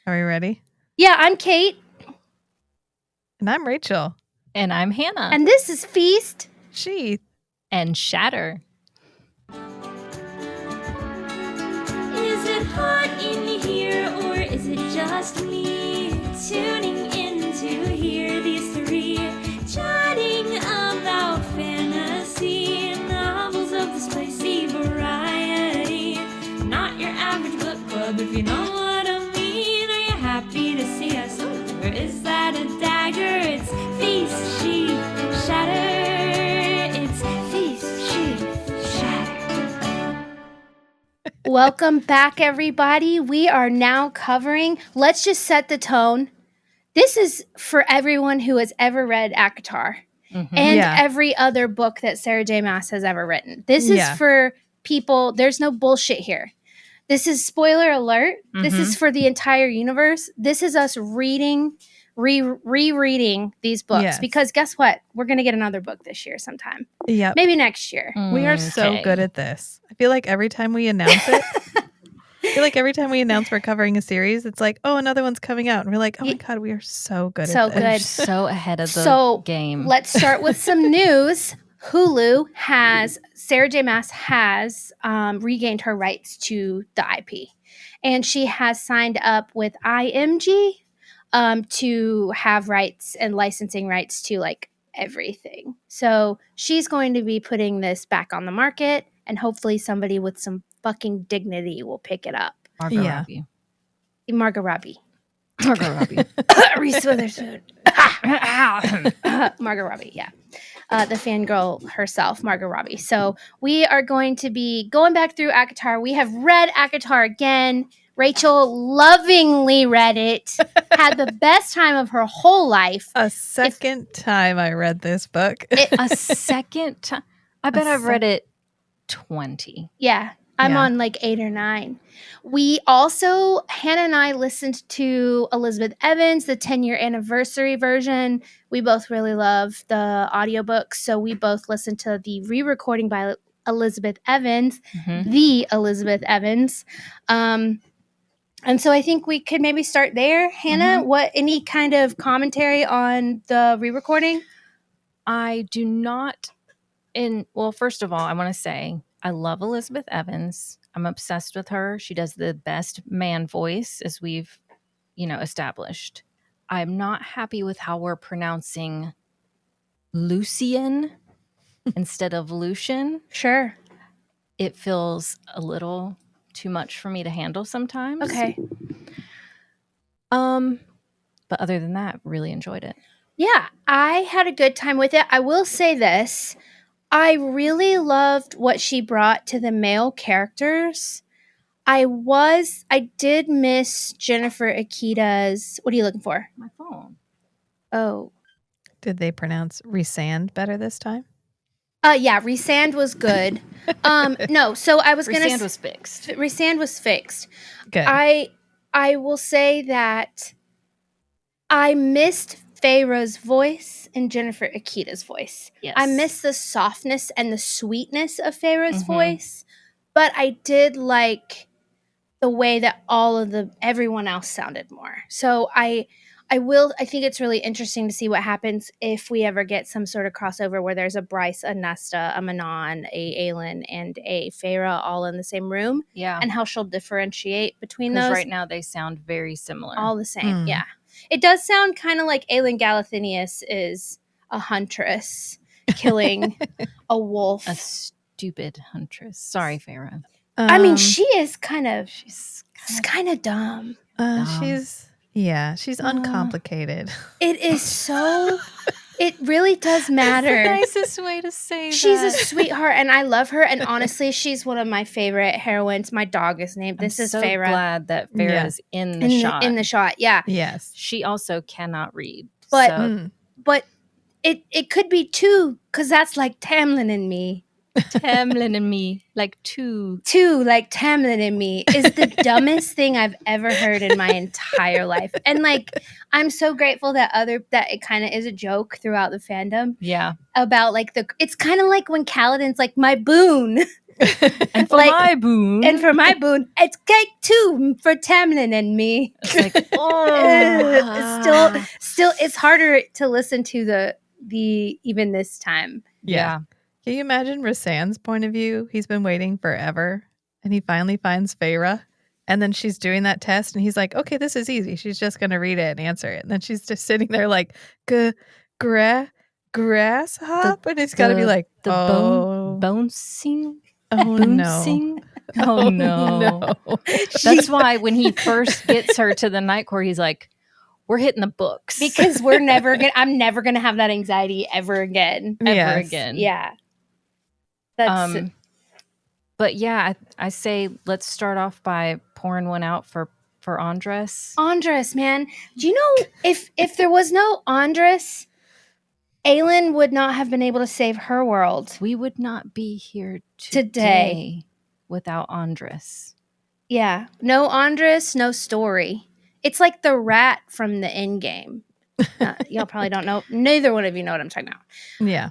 Are we ready? Yeah, I'm Kate. And I'm Rachel. And I'm Hannah. And this is Feast. Sheath. And Shatter. Is it hot in here or is it just me tuning in to hear these three chatting about fantasy novels of the spicy variety? Not your average book club, if you know what I mean. Are you happy to see us, or is that a dagger? It's Feast, Sheath, Shatter. It's Feast, Sheath, Shatter. Welcome back, everybody. We are now covering, let's just set the tone. This is for everyone who has ever read ACOTAR and every other book that Sarah J. Maas has ever written. This is for people, there's no bullshit here. This is spoiler alert. This is for the entire universe. This is us rereading these books because guess what? We're going to get another book this year sometime. Yeah. Maybe next year. We are so good at this. I feel like every time we announce it, we're covering a series, it's like, oh, another one's coming out. And we're like, oh my God, we are so good at this. Good. So ahead of the game. Let's start with some news. Hulu Sarah J. Maas has regained her rights to the IP. And she has signed up with IMG to have rights and licensing rights to like everything. So she's going to be putting this back on the market, and hopefully somebody with some fucking dignity will pick it up. Margot Robbie. Reese Witherspoon. Margot Robbie, yeah. The fangirl herself, Margot Robbie. So we are going to be going back through ACOTAR. We have read ACOTAR again. Rachel lovingly read it, had the best time of her whole life. A second time I read this book. A second time? I bet I've read it 20. Yeah. I'm on like 8 or 9. We also, Hannah and I listened to Elizabeth Evans, the 10-year anniversary version. We both really love the audiobook, so we both listened to the re-recording by Elizabeth Evans, the Elizabeth Evans. And so I think we could maybe start there. Hannah, any kind of commentary on the re-recording? I do not. Well, first of all, I want to say I love Elizabeth Evans. I'm obsessed with her. She does the best man voice, as we've, established. I'm not happy with how we're pronouncing Lucian instead of Lucian. Sure. It feels a little too much for me to handle sometimes. Okay. But other than that, really enjoyed it. Yeah, I had a good time with it. I will say this. I really loved what she brought to the male characters. I did miss Jennifer Akita's. What are you looking for? My phone. Oh. Did they pronounce Resand better this time? Yeah, Resand was good. No, so I was going to... Resand was fixed. Resand was fixed. Good. I will say that I missed Feyre's voice and Jennifer Akita's voice. Yes. I missed the softness and the sweetness of Feyre's voice, but I did like the way that everyone else sounded more. So I think it's really interesting to see what happens if we ever get some sort of crossover where there's a Bryce, a Nesta, a Manon, a Aelin, and a Feyre all in the same room. Yeah. And how she'll differentiate between those. Because right now they sound very similar. All the same, yeah. It does sound kind of like Aelin Galathynius is a huntress killing a wolf. A stupid huntress. Sorry, Feyre. I mean, she is kind of... She's kind of dumb. She's uncomplicated. It is so... It really does matter. That's the nicest way to say She's a sweetheart, and I love her. And honestly, she's one of my favorite heroines. My dog is named. This is Feyre. I'm so glad that Feyre is in the shot. In the shot, yeah. Yes. She also cannot read. But it could be 2, because that's like Tamlin and me. Tamlin and me, like 2. 2, like Tamlin and me, is the dumbest thing I've ever heard in my entire life. And like, I'm so grateful that it kind of is a joke throughout the fandom. Yeah. About like it's kind of like when Kaladin's like, my boon. And for Like- my boon. And for my boon, it's cake too for Tamlin and me. It's like, oh. Still, it's harder to listen to the even this time. Yeah. Can you imagine Rasan's point of view? He's been waiting forever and he finally finds Feyre. And then she's doing that test and he's like, okay, this is easy. She's just going to read it and answer it. And then she's just sitting there like, grasshop. And it's got to be like, the bone sing. Oh, Boon no. sing? Oh, no. That's why when he first gets her to the Night Court, he's like, we're hitting the books. Because I'm never gonna have that anxiety ever again. Ever again. Yeah. That's But yeah, I say let's start off by pouring one out for Andres. Andres, man. Do you know if there was no Andres, Aelin would not have been able to save her world. We would not be here Today. without Andres. Yeah. No Andres, no story. It's like the rat from the end game. Y'all probably don't know. Neither one of you know what I'm talking about. Yeah.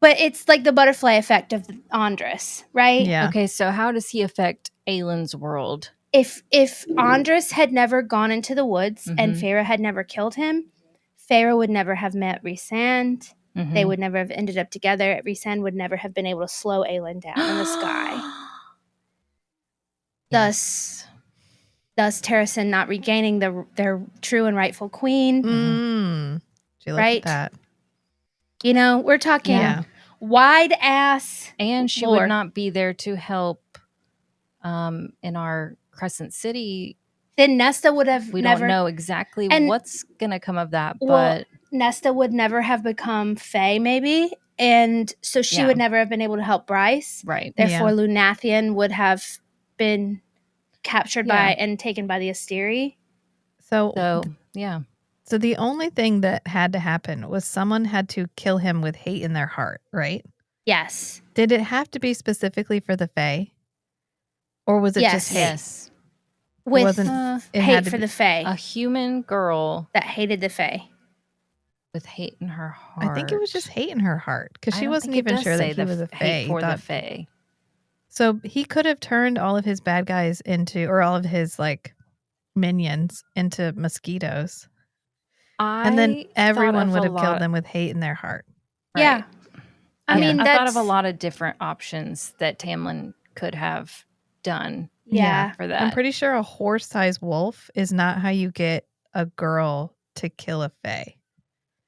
But it's like the butterfly effect of Andres, right? Yeah. Okay, so how does he affect Aelin's world? If Andres had never gone into the woods and Mhm. Feyre had never killed him, Feyre would never have met Rhysand. Mhm. They would never have ended up together. Rhysand would never have been able to slow Aelin down in the sky. Thus Terrasen not regaining their true and rightful queen. She looked Right? at that. You know, we're talking Yeah. wide ass. And she Lord. would not be there to help in our Crescent City. Then Nesta would have We never. don't know exactly and- what's going to come of that, Well, but Nesta would never have become Fae, maybe, and so she Yeah. would never have been able to help Bryce. right. Therefore, Lunathian would have been captured Yeah. by and taken by the Asteri. So, yeah. So the only thing that had to happen was someone had to kill him with hate in their heart, right? Yes. Did it have to be specifically for the Fae? Or was it Yes. just hate? Yes. With wasn't- it hate had to for be- the Fae A human girl that hated the Fae. with hate in her heart. I think it was just hate in her heart because I she don't wasn't think it even does sure say that he the was a hate Fae. He for the thought- Fae. So he could have turned all of his bad guys into, or all of his like minions into mosquitoes. And then everyone would have killed them with hate in their heart. Yeah. I mean, I thought of a that's- lot of different options that Tamlin could have done Yeah. for that. I'm pretty sure a horse-sized wolf is not how you get a girl to kill a Fae.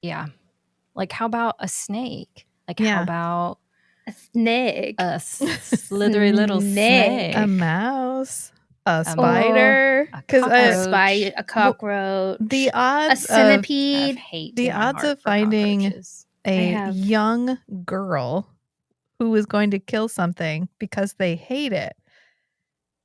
Yeah. Like, how about a snake? Like, Yeah. how about A snake. a slithery little Snake. snake? A mouse, a mouse. spider, A because cockroach. A cockroach. the a odds of I have centipede. hate the in my odds heart of for finding cockroaches. a have- young girl who is going to kill something because they hate it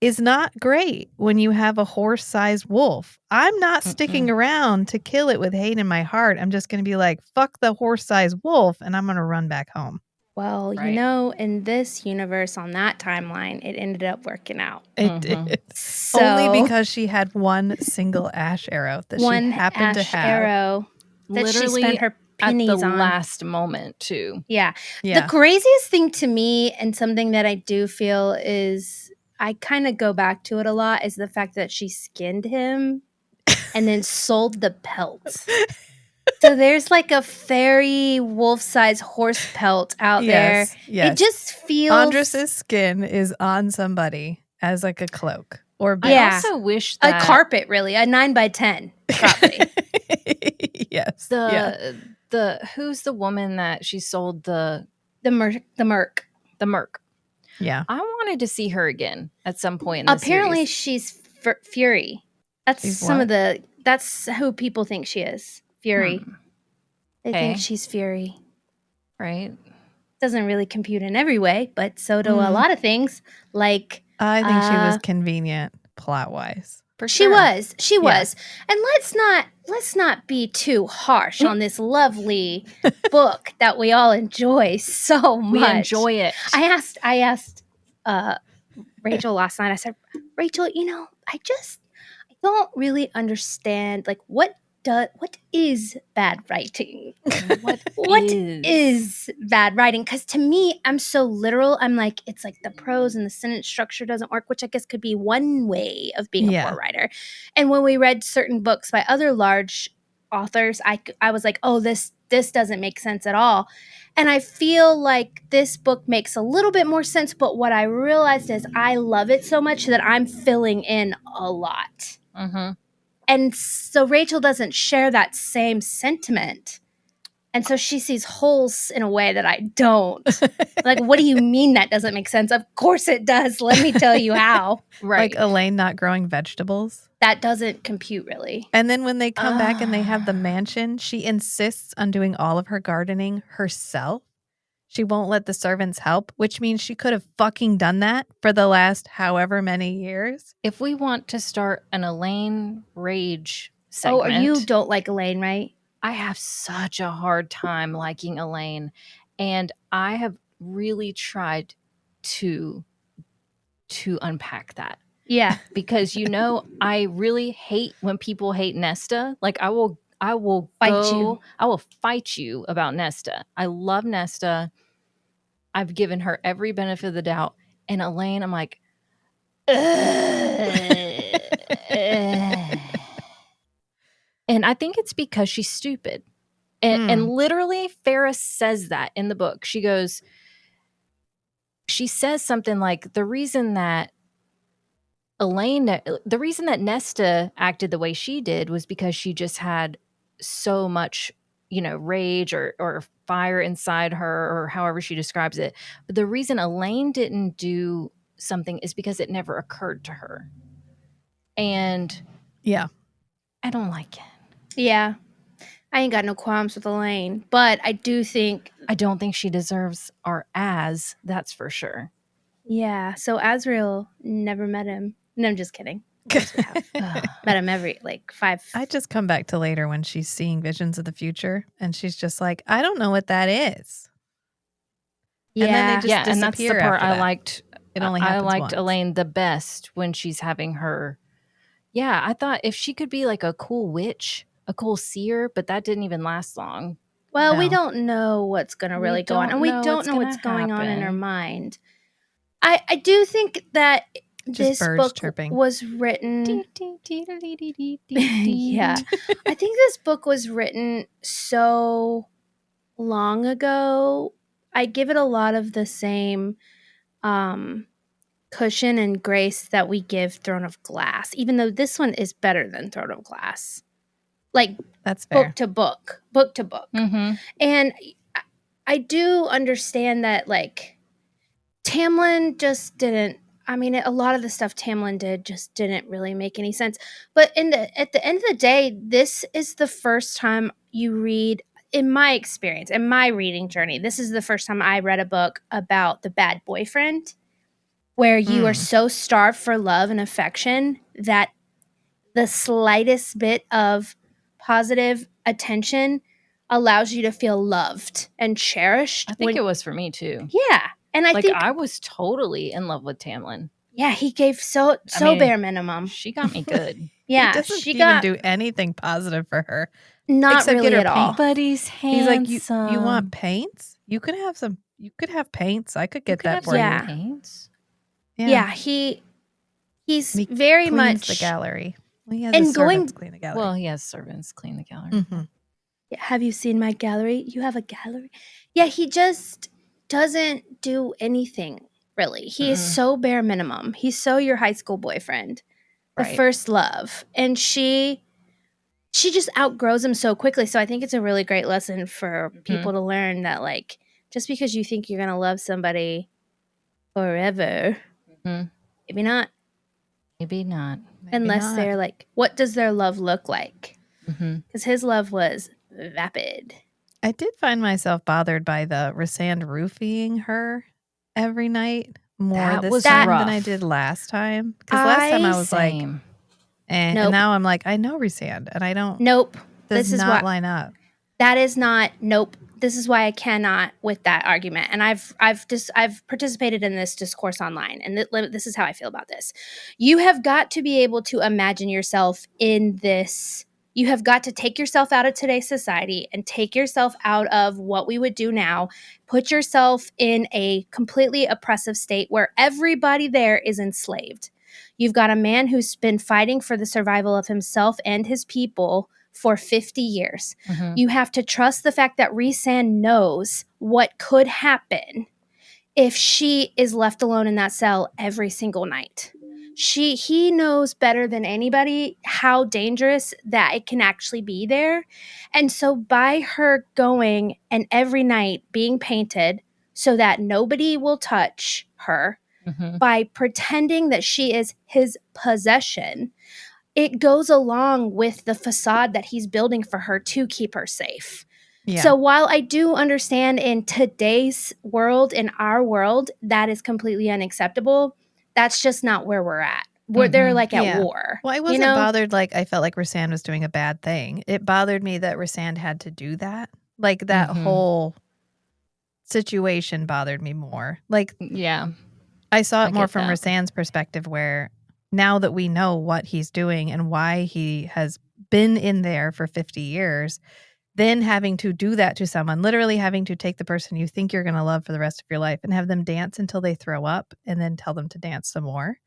is not great when you have a horse-sized wolf. I'm not sticking around to kill it with hate in my heart. I'm just going to be like, fuck the horse-sized wolf, and I'm going to run back home. Well, you Right. know, in this universe, on that timeline, it ended up working out. It Mhm. did. So, Only because she had one single ash arrow that one she happened ash to have. arrow that Literally she spent her at pennies the on. last moment, too. Yeah. Yeah. The craziest thing to me, and something that I do feel is I kind of go back to it a lot, is the fact that she skinned him and then sold the pelts. So there's like a fairy wolf-sized horse pelt out there. Yes. It just feels Andres's skin is on somebody as like a cloak or Yeah. I also wish a that carpet, really, a 9x10, probably. Yes. the who's the woman that she sold the the merc. merc. Yeah. I wanted to see her again at some point in the Apparently, series. she's Fury. That's She's some what? of the. That's who people think she is. Fury. They think Okay. she's Fury. Right? Doesn't really compute in every way, but so do a Mm. lot of things. Like I think she was Uh, convenient plot wise. For she sure. was. She Yeah. was. And let's not be too harsh on this lovely book that we all enjoy so much. We enjoy it. I asked Rachel last night. I said, Rachel, I don't really understand. Like, what is bad writing? What is bad writing? Because to me, I'm so literal. I'm like, it's like the prose and the sentence structure doesn't work, which I guess could be one way of being a poor writer. And when we read certain books by other large authors, I was like, oh, this doesn't make sense at all. And I feel like this book makes a little bit more sense, but what I realized is I love it so much that I'm filling in a lot. Mm-hmm. And so Rachel doesn't share that same sentiment. And so she sees holes in a way that I don't. Like, what do you mean that doesn't make sense? Of course it does. Let me tell you how. Right. Like Elaine not growing vegetables. That doesn't compute really. And then when they come back and they have the mansion, she insists on doing all of her gardening herself. She won't let the servants help, which means she could have fucking done that for the last however many years. If we want to start an Elaine rage segment. Oh, you don't like Elaine, right? I have such a hard time liking Elaine. And I have really tried to unpack that. Yeah. Because I really hate when people hate Nesta. Like I will Fight you. I will fight you about Nesta. I love Nesta. I've given her every benefit of the doubt. And Elaine, I'm like, and I think it's because she's stupid. And literally Ferris says that in the book. She says something like, the reason that Nesta acted the way she did was because she just had so much, rage or fire inside her, or however she describes it. But the reason Elaine didn't do something is because it never occurred to her. And yeah, I don't like it. Yeah. I ain't got no qualms with Elaine, but I don't think she deserves our Az, that's for sure. Yeah. So Azrael never met him. No, I'm just kidding. Of course we have. Met him every 5. I just come back to later when she's seeing visions of the future and she's just like, I don't know what that is. Yeah. And then they just and that's the part I liked. It only I happens liked once. Elaine the best when she's having her. Yeah, I thought if she could be like a cool witch, a cool seer, but that didn't even last long. Well, we don't know what's going to really go on. And we don't know what's going on in her happen. mind. I do think that Just this birds book chirping. was written. Yeah. I think this book was written so long ago. I give it a lot of the same cushion and grace that we give Throne of Glass, even though this one is better than Throne of Glass. Like, that's fair. book to book. Mm-hmm. And I do understand that, like, Tamlin just didn't. I mean, a lot of the stuff Tamlin did just didn't really make any sense. But at the end of the day, this is the first time you read, in my experience, in my reading journey, this is the first time I read a book about the bad boyfriend, where you are so starved for love and affection that the slightest bit of positive attention allows you to feel loved and cherished. I think it was for me too. Yeah. And I think I was totally in love with Tamlin. Yeah, he gave so bare minimum. She got me good. Yeah, he doesn't even do anything positive for her. Not except really get her at all. paint. But he's handsome. He's like, you want paints? You could have some. You could have paints. I could get that for you. Paints. Yeah, he's very much the gallery. Well, he has and his servants clean the gallery. Well, he has servants clean the gallery. Mm-hmm. Have you seen my gallery? You have a gallery? Yeah, he just doesn't do anything. Really. He is so bare minimum. He's so your high school boyfriend, the first love. And she just outgrows him so quickly. So I think it's a really great lesson for people to learn that, like, just because you think you're going to love somebody forever, maybe not. Maybe not. Unless they're like, what does their love look like? Because his love was vapid. I did find myself bothered by the Rysand roofing her every night more this time than I did last time. Because last time I was like, and now I'm like, I know Rysand, and I don't. Nope. This is not line up. That is not. Nope. This is why I cannot with that argument. And I've participated in this discourse online, and this is how I feel about this. You have got to be able to imagine yourself in this You have got to take yourself out of today's society and take yourself out of what we would do now. Put yourself in a completely oppressive state where everybody there is enslaved. You've got a man who's been fighting for the survival of himself and his people for 50 years. Mhm. You have to trust the fact that Rhysand knows what could happen if she is left alone in that cell every single night. He knows better than anybody how dangerous that it can actually be there. And so by her going and every night being painted so that nobody will touch her, Mhm. by pretending that she is his possession, it goes along with the facade that he's building for her to keep her safe. Yeah. So while I do understand in today's world, in our world, that is completely unacceptable, that's just not where we're at. They're like at Yeah. war. Well, I you wasn't know? bothered like I felt like Rhysand was doing a bad thing. It bothered me that Rhysand had to do that. Like that Mhm. whole situation bothered me more. Like Yeah. I saw it I more get from that. Rhysand's perspective where now that we know what he's doing and why he has been in there for 50 years, then having to do that to someone, literally having to take the person you think you're going to love for the rest of your life and have them dance until they throw up and then tell them to dance some more.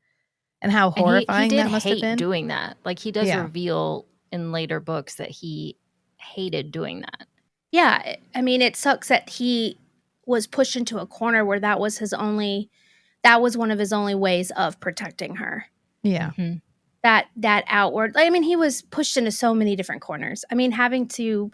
And how And horrifying he did that must have hate been. doing that. Like he does Yeah. reveal in later books that he hated doing that. Yeah. I mean, it sucks that he was pushed into a corner where that was one of his only ways of protecting her. Yeah. Mhm. That outward, I mean, he was pushed into so many different corners. I mean, having to,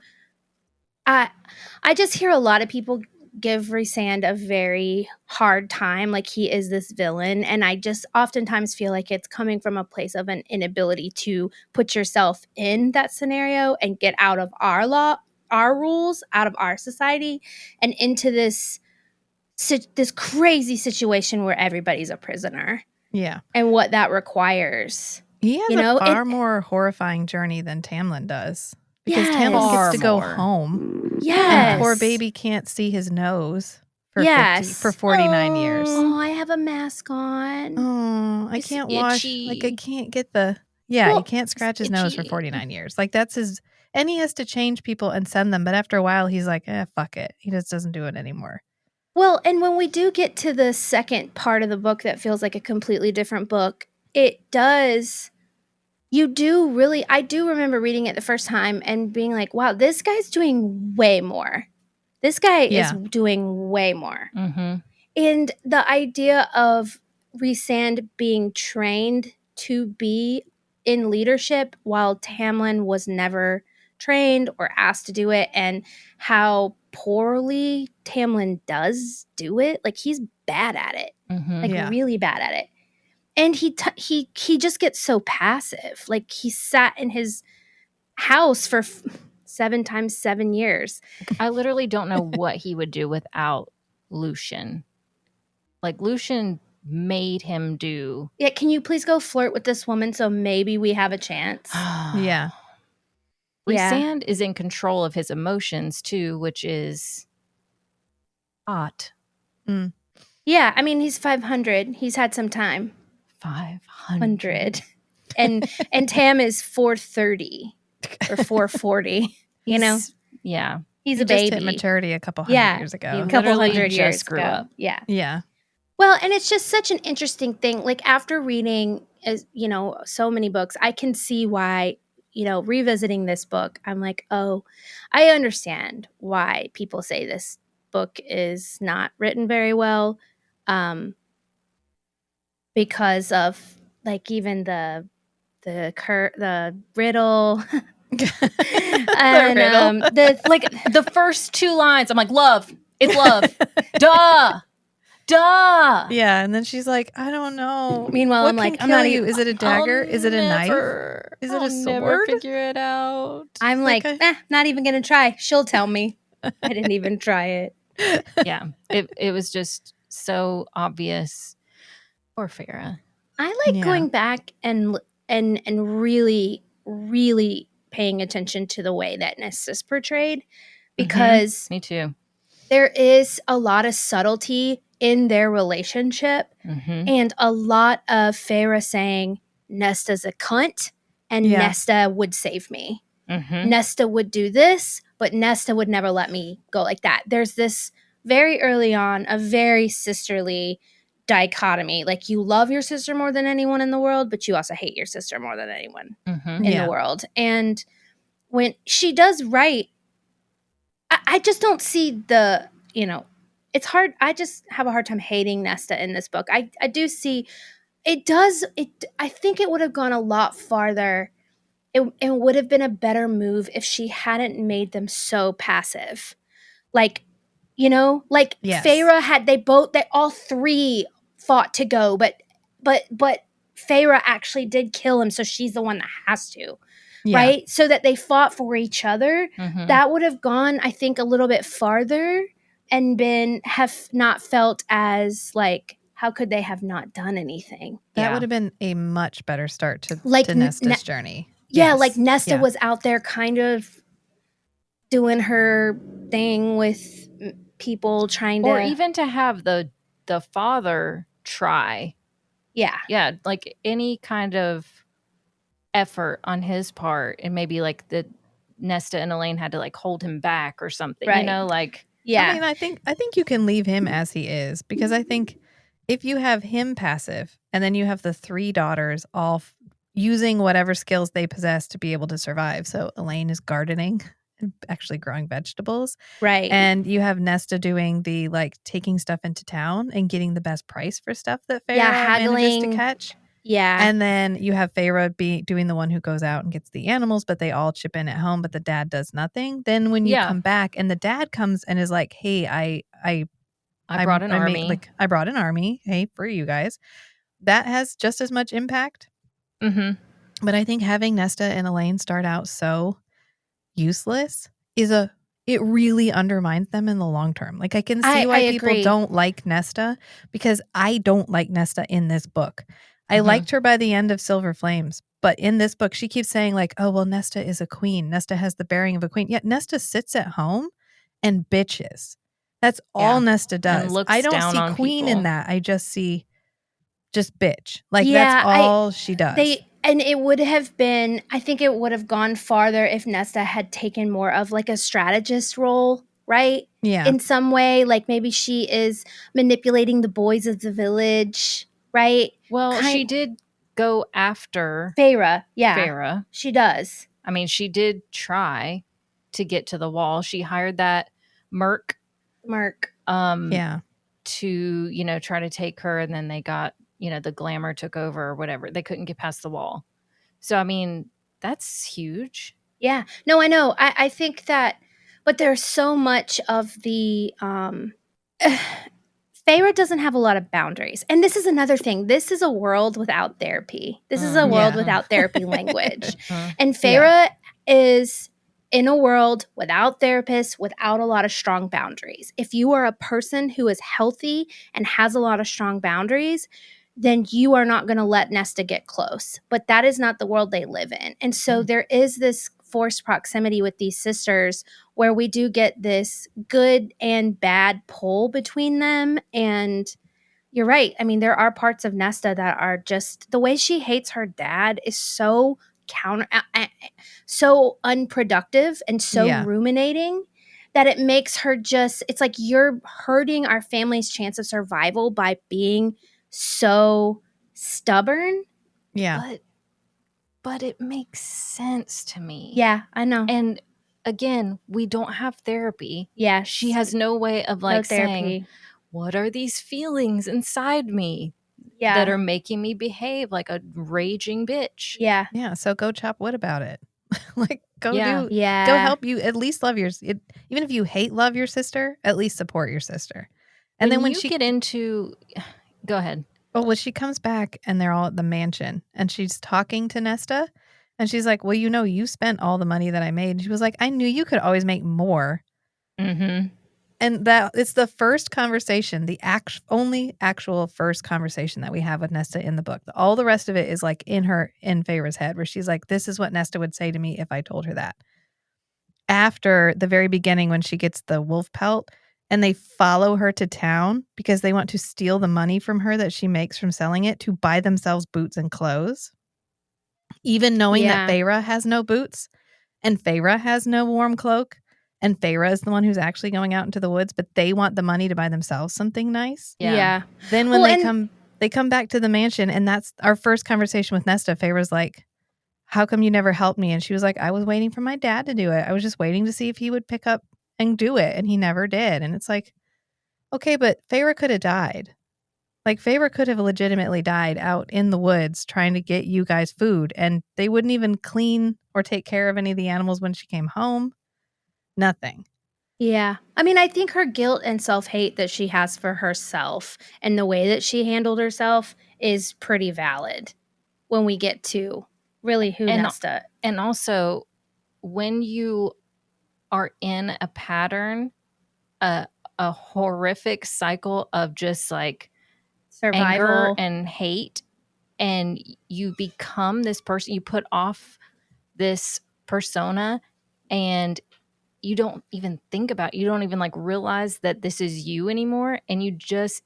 I just hear a lot of people give Rhysand a very hard time, like he is this villain, and I just oftentimes feel like it's coming from a place of an inability to put yourself in that scenario and get out of our law, our rules, out of our society, and into this crazy situation where everybody's a prisoner Yeah. and what that requires. He has You know, a far more horrifying journey than Tamlin does. Because Yes. Tamlin gets Far to go more. home. Yes. And poor baby can't see his nose for Yes. for 49 years. Oh, I have a mask on. Oh, I It's can't wash. Like I itchy. can't get the he Well, can't scratch his nose for itchy. 49 years. Like that's his and he has to change people and send them, but after a while he's like, fuck it. He just doesn't do it anymore. Well, and when we do get to the second part of the book that feels like a completely different book, it does. I do remember reading it the first time and being like, wow, this guy's doing way more. This guy is doing way more. Mm-hmm. And the idea of Rhysand being trained to be in leadership while Tamlin was never trained or asked to do it, and how poorly Tamlin does do it. Like he's bad at it, Mm-hmm. like really bad at it. And he just gets so passive. Like he sat in his house for 7 times 7 years. I literally don't know what he would do without Lucian. Like Lucian made him do. Yeah, can you please go flirt with this woman so maybe we have a chance? Yeah. Rhysand is in control of his emotions too, which is hot. Mm. Yeah, I mean he's 500. He's had some time. 500. And Tam is 430 or 440. You know, Yeah. he's He a just baby. hit maturity a couple hundred years ago. He A couple literally hundred just years grew ago. up. Yeah. Yeah. Well, and it's just such an interesting thing. Like after reading, as you know, so many books, I can see why. You know, revisiting this book, I'm like, oh, I understand why people say this book is not written very well, because of like even the riddle. And Like the first 2 lines, I'm like, love. It's love. Duh. Yeah, and then she's like, I don't know. Meanwhile, what I'm can like, I'm kill not you? even. Is it a dagger? Is it a knife? Is it a sword? Figure it out. I'm like, not even gonna try. She'll tell me. I didn't even try it. Yeah. It was just so obvious. Poor Farah. I like going back and really, really paying attention to the way that Nesta is portrayed, because Me too. there is a lot of subtlety in their relationship, and a lot of Farah saying Nesta's a cunt and Nesta would save me. Nesta would do this, but Nesta would never let me go like that. There's this very early on, a very sisterly dichotomy. Like, you love your sister more than anyone in the world, but you also hate your sister more than anyone in the world. And when she does right, I just don't see the, it's hard. I just have a hard time hating Nesta in this book. I do see I think it would have gone a lot farther. It would have been a better move if she hadn't made them so passive. Like, Yes. Feyre had, they all three fought to go, but Feyre actually did kill him, so she's the one that has to. Right? So that they fought for each other. That would have gone, I think, a little bit farther and have not felt as like, how could they have not done anything? That would have been a much better start to Nesta's journey. Yeah, like Nesta was out there kind of doing her thing with people trying or even to have the father try. Yeah, like any kind of effort on his part, and maybe like the Nesta and Elaine had to like hold him back or something, right. like I mean, I think you can leave him as he is, because I think if you have him passive and then you have the three daughters all using whatever skills they possess to be able to survive. So Elaine is gardening and actually growing vegetables. Right. And you have Nesta doing the like taking stuff into town and getting the best price for stuff that Feyre manages to catch. Yeah. And then you have Feyre doing the one who goes out and gets the animals, but they all chip in at home, but the dad does nothing. Then when you come back and the dad comes and is like, hey, I brought an army. I brought an army. Hey, for you guys. That has just as much impact. But I think having Nesta and Elaine start out so useless it really undermines them in the long term. Like, I can see why people don't like Nesta, because I don't like Nesta in this book. I liked her by the end of Silver Flames, but in this book, she keeps saying like, oh, well, Nesta is a queen. Nesta has the bearing of a queen. Yet Nesta sits at home and bitches. That's all Nesta does. I don't see queen in that. I just see just bitch. Like, that's all she does. And it would have been, I think it would have gone farther if Nesta had taken more of like a strategist role, right? Yeah. In some way, like maybe she is manipulating the boys of the village, right? Well, she did go after Feyre. Yeah. Feyre. She does. I mean, she did try to get to the wall. She hired that Merc. To, try to take her, and then they got, the glamour took over or whatever. They couldn't get past the wall. So, I mean, that's huge. Yeah. No, I know. I think that, but there's so much of the, Feyre doesn't have a lot of boundaries. And this is another thing. This is a world without therapy. This is a world without therapy language. And Feyre is in a world without therapists, without a lot of strong boundaries. If you are a person who is healthy and has a lot of strong boundaries, then you are not going to let Nesta get close. But that is not the world they live in. And so there is this forced proximity with these sisters where we do get this good and bad pull between them. And you're right. I mean, there are parts of Nesta that are just, the way she hates her dad is so so unproductive and so ruminating that it makes her just, it's like you're hurting our family's chance of survival by being so stubborn. Yeah. But it makes sense to me. Yeah, I know. And again, we don't have therapy. Yeah. She has no way of like saying, what are these feelings inside me that are making me behave like a raging bitch? Yeah. Yeah. So go chop wood about it. Like, go help you at least love even if you love your sister, at least support your sister. And then when she get into, go ahead. Oh, well, she comes back and they're all at the mansion and she's talking to Nesta and she's like, well, you spent all the money that I made. And she was like, I knew you could always make more. And that it's the first conversation, the only actual first conversation that we have with Nesta in the book. All the rest of it is like in Feyre's head, where she's like, this is what Nesta would say to me if I told her that. After the very beginning, when she gets the wolf pelt and they follow her to town because they want to steal the money from her that she makes from selling it to buy themselves boots and clothes, even knowing that Feyre has no boots. and Feyre has no warm cloak, and Feyre is the one who's actually going out into the woods, but they want the money to buy themselves something nice. Yeah. Then when they come back to the mansion, and that's our first conversation with Nesta. Feyre's like, how come you never helped me? And she was like, I was waiting for my dad to do it. I was just waiting to see if he would pick up and do it, and he never did. And it's like, okay, but Feyre could have died. Like, Feyre could have legitimately died out in the woods trying to get you guys food, and they wouldn't even clean or take care of any of the animals when she came home. Nothing. Yeah. I mean, I think her guilt and self-hate that she has for herself and the way that she handled herself is pretty valid when we get to really who Nesta. And also, when you are in a pattern, a horrific cycle of just like Survival anger and hate, and you become this person, you put off this persona, and you don't even think about, you don't even like realize that this is you anymore, and you just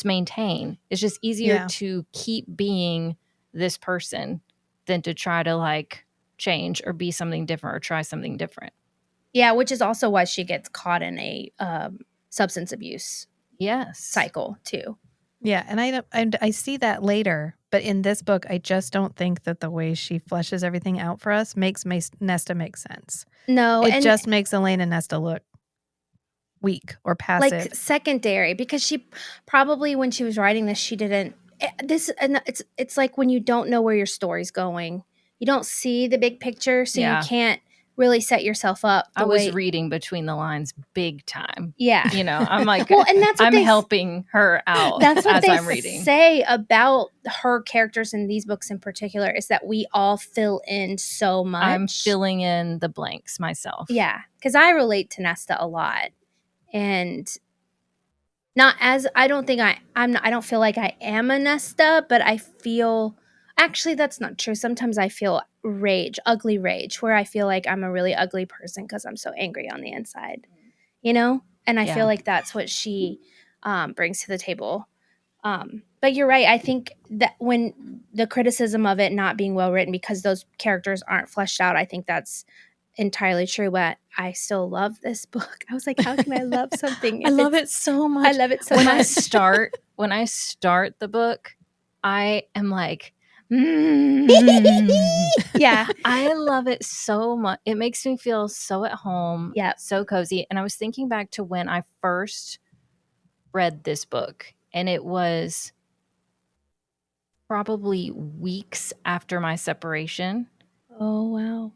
maintain. It's just easier to keep being this person than to try to like change or be something different or try something different. Yeah, which is also why she gets caught in a substance abuse cycle too. Yeah, and I see that later, but in this book, I just don't think that the way she fleshes everything out for us makes Nesta make sense. No, it just makes Elaine and Nesta look weak or passive, like secondary, because she probably, when she was writing this, she didn't. It's like when you don't know where your story's going, you don't see the big picture, so you can't really set yourself up. I was reading between the lines big time. Yeah. You know, I'm like, well, and that's what I'm helping her out. That's what as I'm reading. Say about her characters in these books in particular, is that we all fill in so much. I'm filling in the blanks myself. Yeah, because I relate to Nesta a lot, and not as I don't feel like I am a Nesta, but I feel. Actually, that's not true. Sometimes I feel ugly rage, where I feel like I'm a really ugly person because I'm so angry on the inside, you know? And I feel like that's what she brings to the table. But you're right. I think that when the criticism of it not being well written because those characters aren't fleshed out, I think that's entirely true. But I still love this book. I was like, how can I love something? I love it so much. I love it so much. When I start the book, I am like, yeah, I love it so much. It makes me feel so at home, so cozy. And I was thinking back to when I first read this book, and it was probably weeks after my separation. Oh, wow.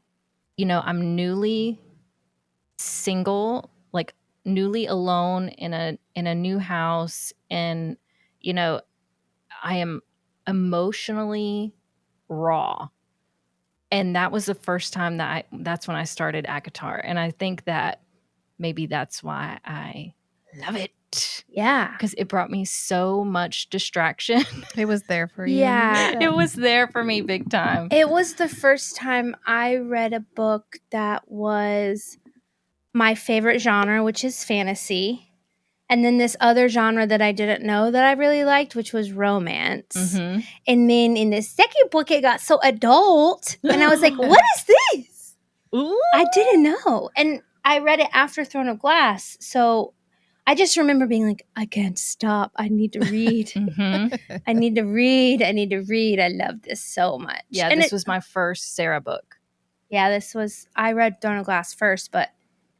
You know, I'm newly single, like newly alone in a new house, and you know, I am emotionally raw. And that was the first time that's when I started ACOTAR. And I think that maybe that's why I love it. Yeah. Because it brought me so much distraction. It was there for you. Yeah. It was there for me big time. It was the first time I read a book that was my favorite genre, which is fantasy. And then this other genre that I didn't know that I really liked, which was romance. Mm-hmm. And then in the second book, it got so adult. And I was like, what is this? Ooh. I didn't know. And I read it after Throne of Glass. So I just remember being like, I can't stop. I need to read. Mm-hmm. I need to read. I need to read. I love this so much. Yeah, and this was my first Sarah book. Yeah, I read Throne of Glass first, but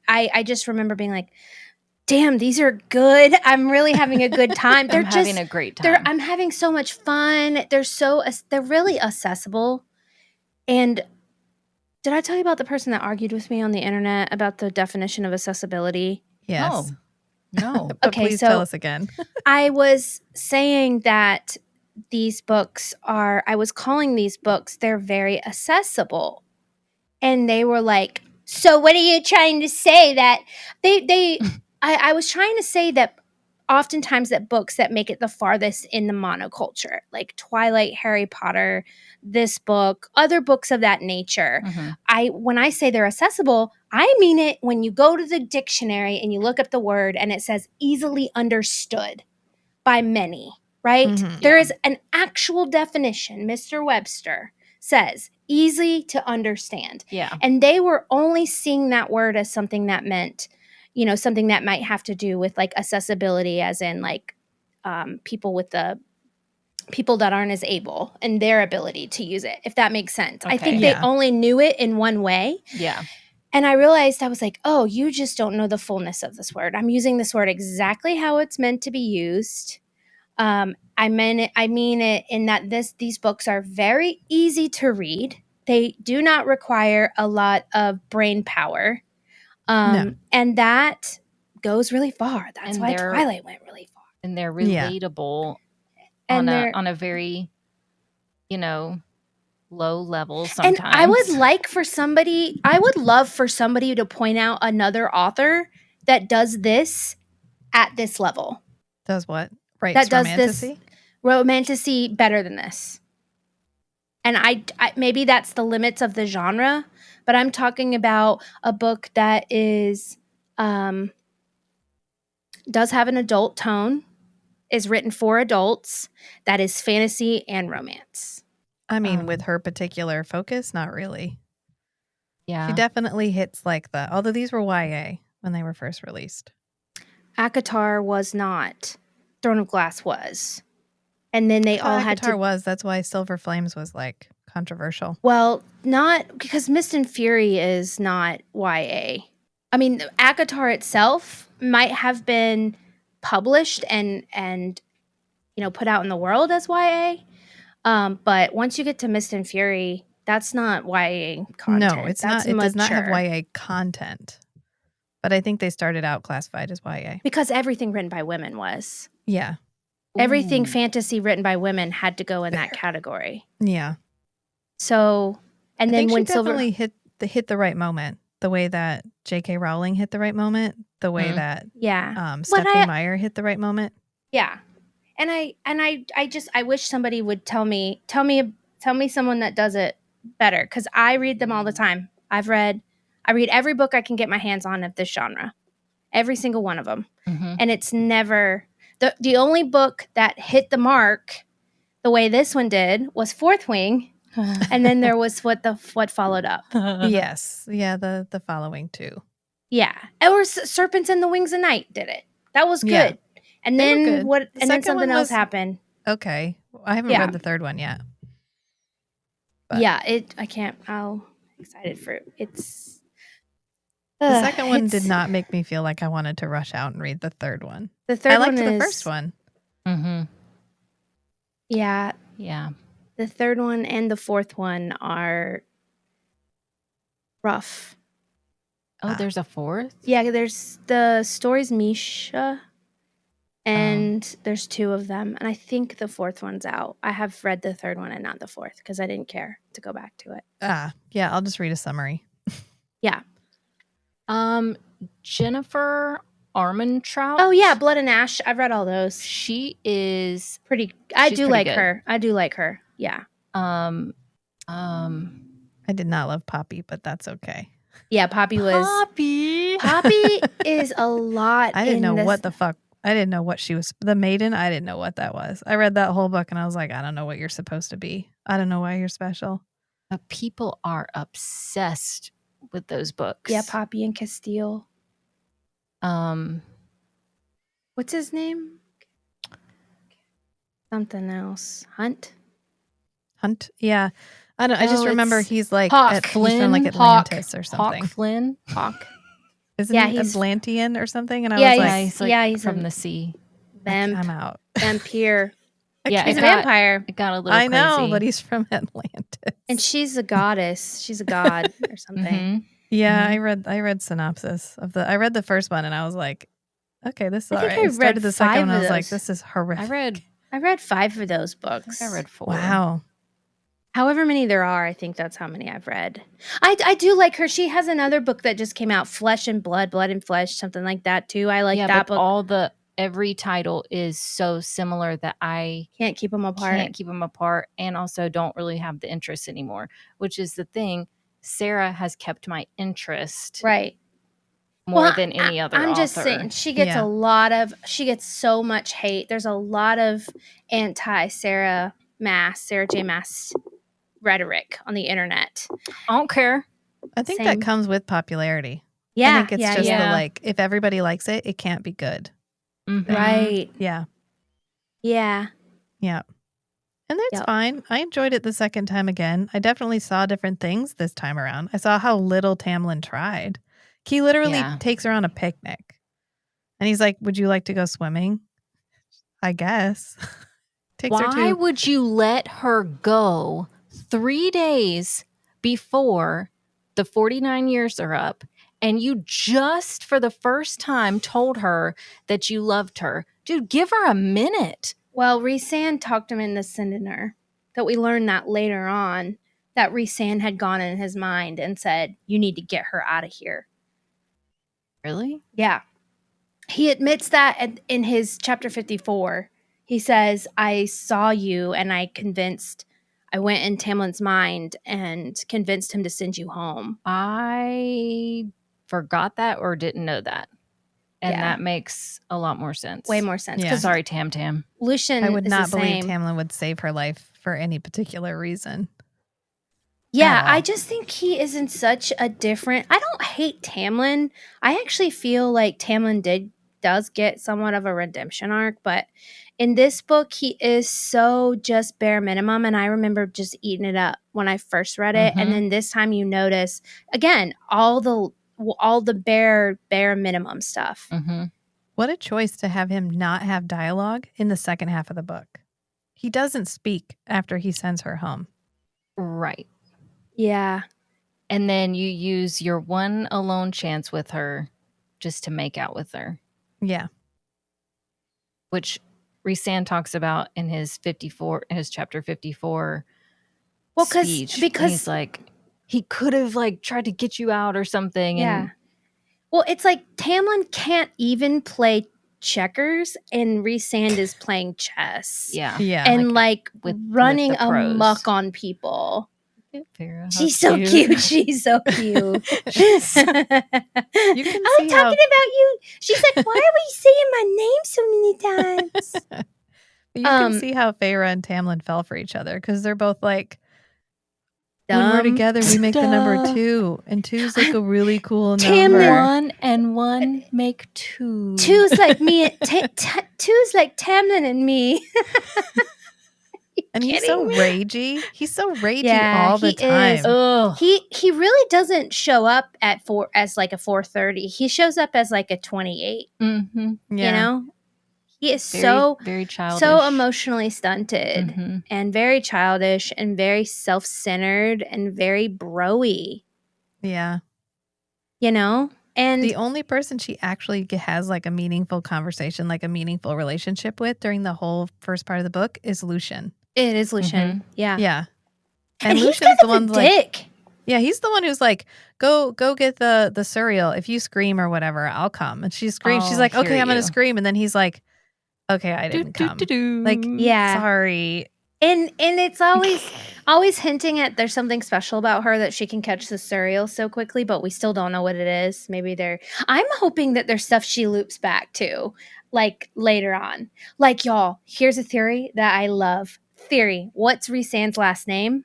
I just remember being like, damn, these are good. I'm really having a good time. I'm having a great time. I'm having so much fun. They're really accessible. And did I tell you about the person that argued with me on the internet about the definition of accessibility? Yes. Oh, no. Okay, please tell us again. I was saying that I was calling these books, they're very accessible. And they were like, so what are you trying to say? That I was trying to say that oftentimes that books that make it the farthest in the monoculture, like Twilight, Harry Potter, this book, other books of that nature, when I say they're accessible, I mean it when you go to the dictionary and you look up the word and it says easily understood by many, right? There is an actual definition. Mr. Webster says easy to understand. Yeah. And they were only seeing that word as something that meant, something that might have to do with like accessibility, as in like people that aren't as able and their ability to use it, if that makes sense. I think they only knew it in one way. Yeah. And I realized, I was like, oh, you just don't know the fullness of this word. I'm using this word exactly how it's meant to be used. I mean it in that these books are very easy to read. They do not require a lot of brain power. No. And that goes really far. That's And why Twilight went really far. And they're relatable on a very, low level sometimes. And I would love for somebody to point out another author that does this at this level. Does what? Right. That does this romantasy better than this. And I maybe that's the limits of the genre, but I'm talking about a book that is does have an adult tone, is written for adults, that is fantasy and romance. I mean, with her particular focus, not really. Yeah. She definitely hits like although these were YA when they were first released. ACOTAR was not. Throne of Glass was. And then they all had to... ACOTAR was. That's why Silver Flames was like controversial. Well, not because Mist and Fury is not YA. I mean, ACOTAR itself might have been published and put out in the world as YA. But once you get to Mist and Fury, that's not YA content. No, it's not. It does not have YA content. But I think they started out classified as YA. Because everything written by women was. Yeah. Everything fantasy written by women had to go in that category. Yeah. So, and then when she definitely hit the right moment, the way that J.K. Rowling hit the right moment, the way that Stephanie Meyer hit the right moment. Yeah. And I wish somebody would tell me someone that does it better, because I read them all the time. I read every book I can get my hands on of this genre, every single one of them, and it's never the only book that hit the mark the way this one did was Fourth Wing, and then there was what followed up. Yes, yeah, the following two. Yeah, or Serpents and the Wings of Night did it. That was good. Yeah. And then what? And then something else happened. Okay, I haven't read the third one yet. But. Yeah, I can't. I'm excited for it. It's the second one did not make me feel like I wanted to rush out and read the third one. The third one is the first one. Mm-hmm. Yeah, yeah. The third one and the fourth one are rough. Oh, there's a fourth? Yeah, there's the story's Misha. And there's two of them. And I think the fourth one's out. I have read the third one and not the fourth because I didn't care to go back to it. Yeah, I'll just read a summary. Yeah. Jennifer Armentrout. Oh, yeah, Blood and Ash. I've read all those. She is pretty... I do like her. I do like her. Yeah. I did not love Poppy, but that's okay. Yeah, Poppy is a lot. I didn't know what the fuck. I didn't know what she was. The Maiden, I didn't know what that was. I read that whole book and I was like, I don't know what you're supposed to be. I don't know why you're special. People are obsessed with those books. Yeah, Poppy and Castile. What's his name? Something else. Hunt? Yeah. I don't. I just remember he's like Hawk. He's from like Atlantis or something. Hawk Flynn. Hawk. Isn't he Atlantean or something? And I was like, he's from the sea. I'm out. Vampire. Yeah, he's a vampire. It got a little I know, crazy. but he's from Atlantis. And she's a goddess. She's a god or something. Mm-hmm. Yeah, I read synopsis of I read the first one and I was like, okay, this is all right. I started the second one and I was like, this is horrific. I read 5 of those books. I read 4. Wow. However many there are, I think that's how many I've read. I do like her. She has another book that just came out, Flesh and Blood, Blood and Flesh, something like that too. I like that book. Every title is so similar that I can't keep them apart. And also don't really have the interest anymore, which is the thing. Sarah has kept my interest. Right. More than any other author. I'm just saying, she gets so much hate. There's a lot of anti-Sarah J. Maas rhetoric on the internet. I don't care. I think Same. that comes with popularity. Yeah, I think it's just yeah. the like, if everybody likes it, it can't be good. Mhm. Right. Yeah. Yeah. Yeah. And that's Yep. fine. I enjoyed it the second time again. I definitely saw different things this time around. I saw how little Tamlin tried. He literally Yeah. takes her on a picnic. And he's like, would you like to go swimming? I guess. Takes her Why to. would you let her go 3 days before the 49 years are up and you just for the first time told her that you loved her? Dude, give her a minute. Well, Rhysand talked him into sending her. That we learned that later on, that Rhysand had gone in his mind and said, you need to get her out of here. Really? Yeah. He admits that in his chapter 54. He says, I saw you and I went in Tamlin's mind and convinced him to send you home. I forgot that or didn't know that. And Yeah. that makes a lot more sense. Way more sense. Yeah. Because Sorry, Tam Tam. Lucian I would is not the believe same. Tamlin would save her life for any particular reason. Yeah, at all. I just think he is in such a different. I don't hate Tamlin. I actually feel like Tamlin does get somewhat of a redemption arc, but in this book, he is so just bare minimum. And I remember just eating it up when I first read it, and then this time you notice again all the bare minimum stuff. Mm-hmm. What a choice to have him not have dialogue in the second half of the book. He doesn't speak after he sends her home. Right. Yeah, And then you use your one alone chance with her just to make out with her, Yeah. which Rhysand talks about in his chapter 54 well, speech. because he's like, he could have like tried to get you out or something. yeah. And Well, it's like Tamlin can't even play checkers, and Rhysand is playing chess. yeah. Yeah. And like with running the pros. amok on people. Vera, how She's so cute. She's so cute. You can I'm see talking how- about you. She's like, why are we saying my name so many times? You can see how Feyre and Tamlin fell for each other because they're both like, when we're Dumb. together, we make the number Duh. 2. And 2's like a really cool Tamlin- number. 1 and 1 make 2. Two's like me. Two's like Tamlin and me. And he's so ragey. He's so ragey Yeah, all the he time. is. Ugh. He really doesn't show up as like a 4:30. He shows up as like a 28. Mm-hmm. Yeah. You know, he is Very childish. so emotionally stunted Mm-hmm. and very childish and very self-centered and very bro-y. Yeah. You know, and The only person she actually has like a meaningful conversation, like a meaningful relationship with during the whole first part of the book is Lucian. it is Lucian. Yeah. Yeah. And he's Lucian's kind the of one a like, dick. yeah, he's the one who's like, go get the cereal. If you scream or whatever, I'll come. And she screams. She's I'll like, okay, hear I'm going you. to scream. And then he's like, okay, I didn't come. Like, Yeah. sorry. And it's always hinting at there's something special about her that she can catch the cereal so quickly, but we still don't know what it is. Maybe I'm hoping that there's stuff she loops back to, like later on. Like, y'all, here's a theory that I love. Theory. What's Rhysand's last name?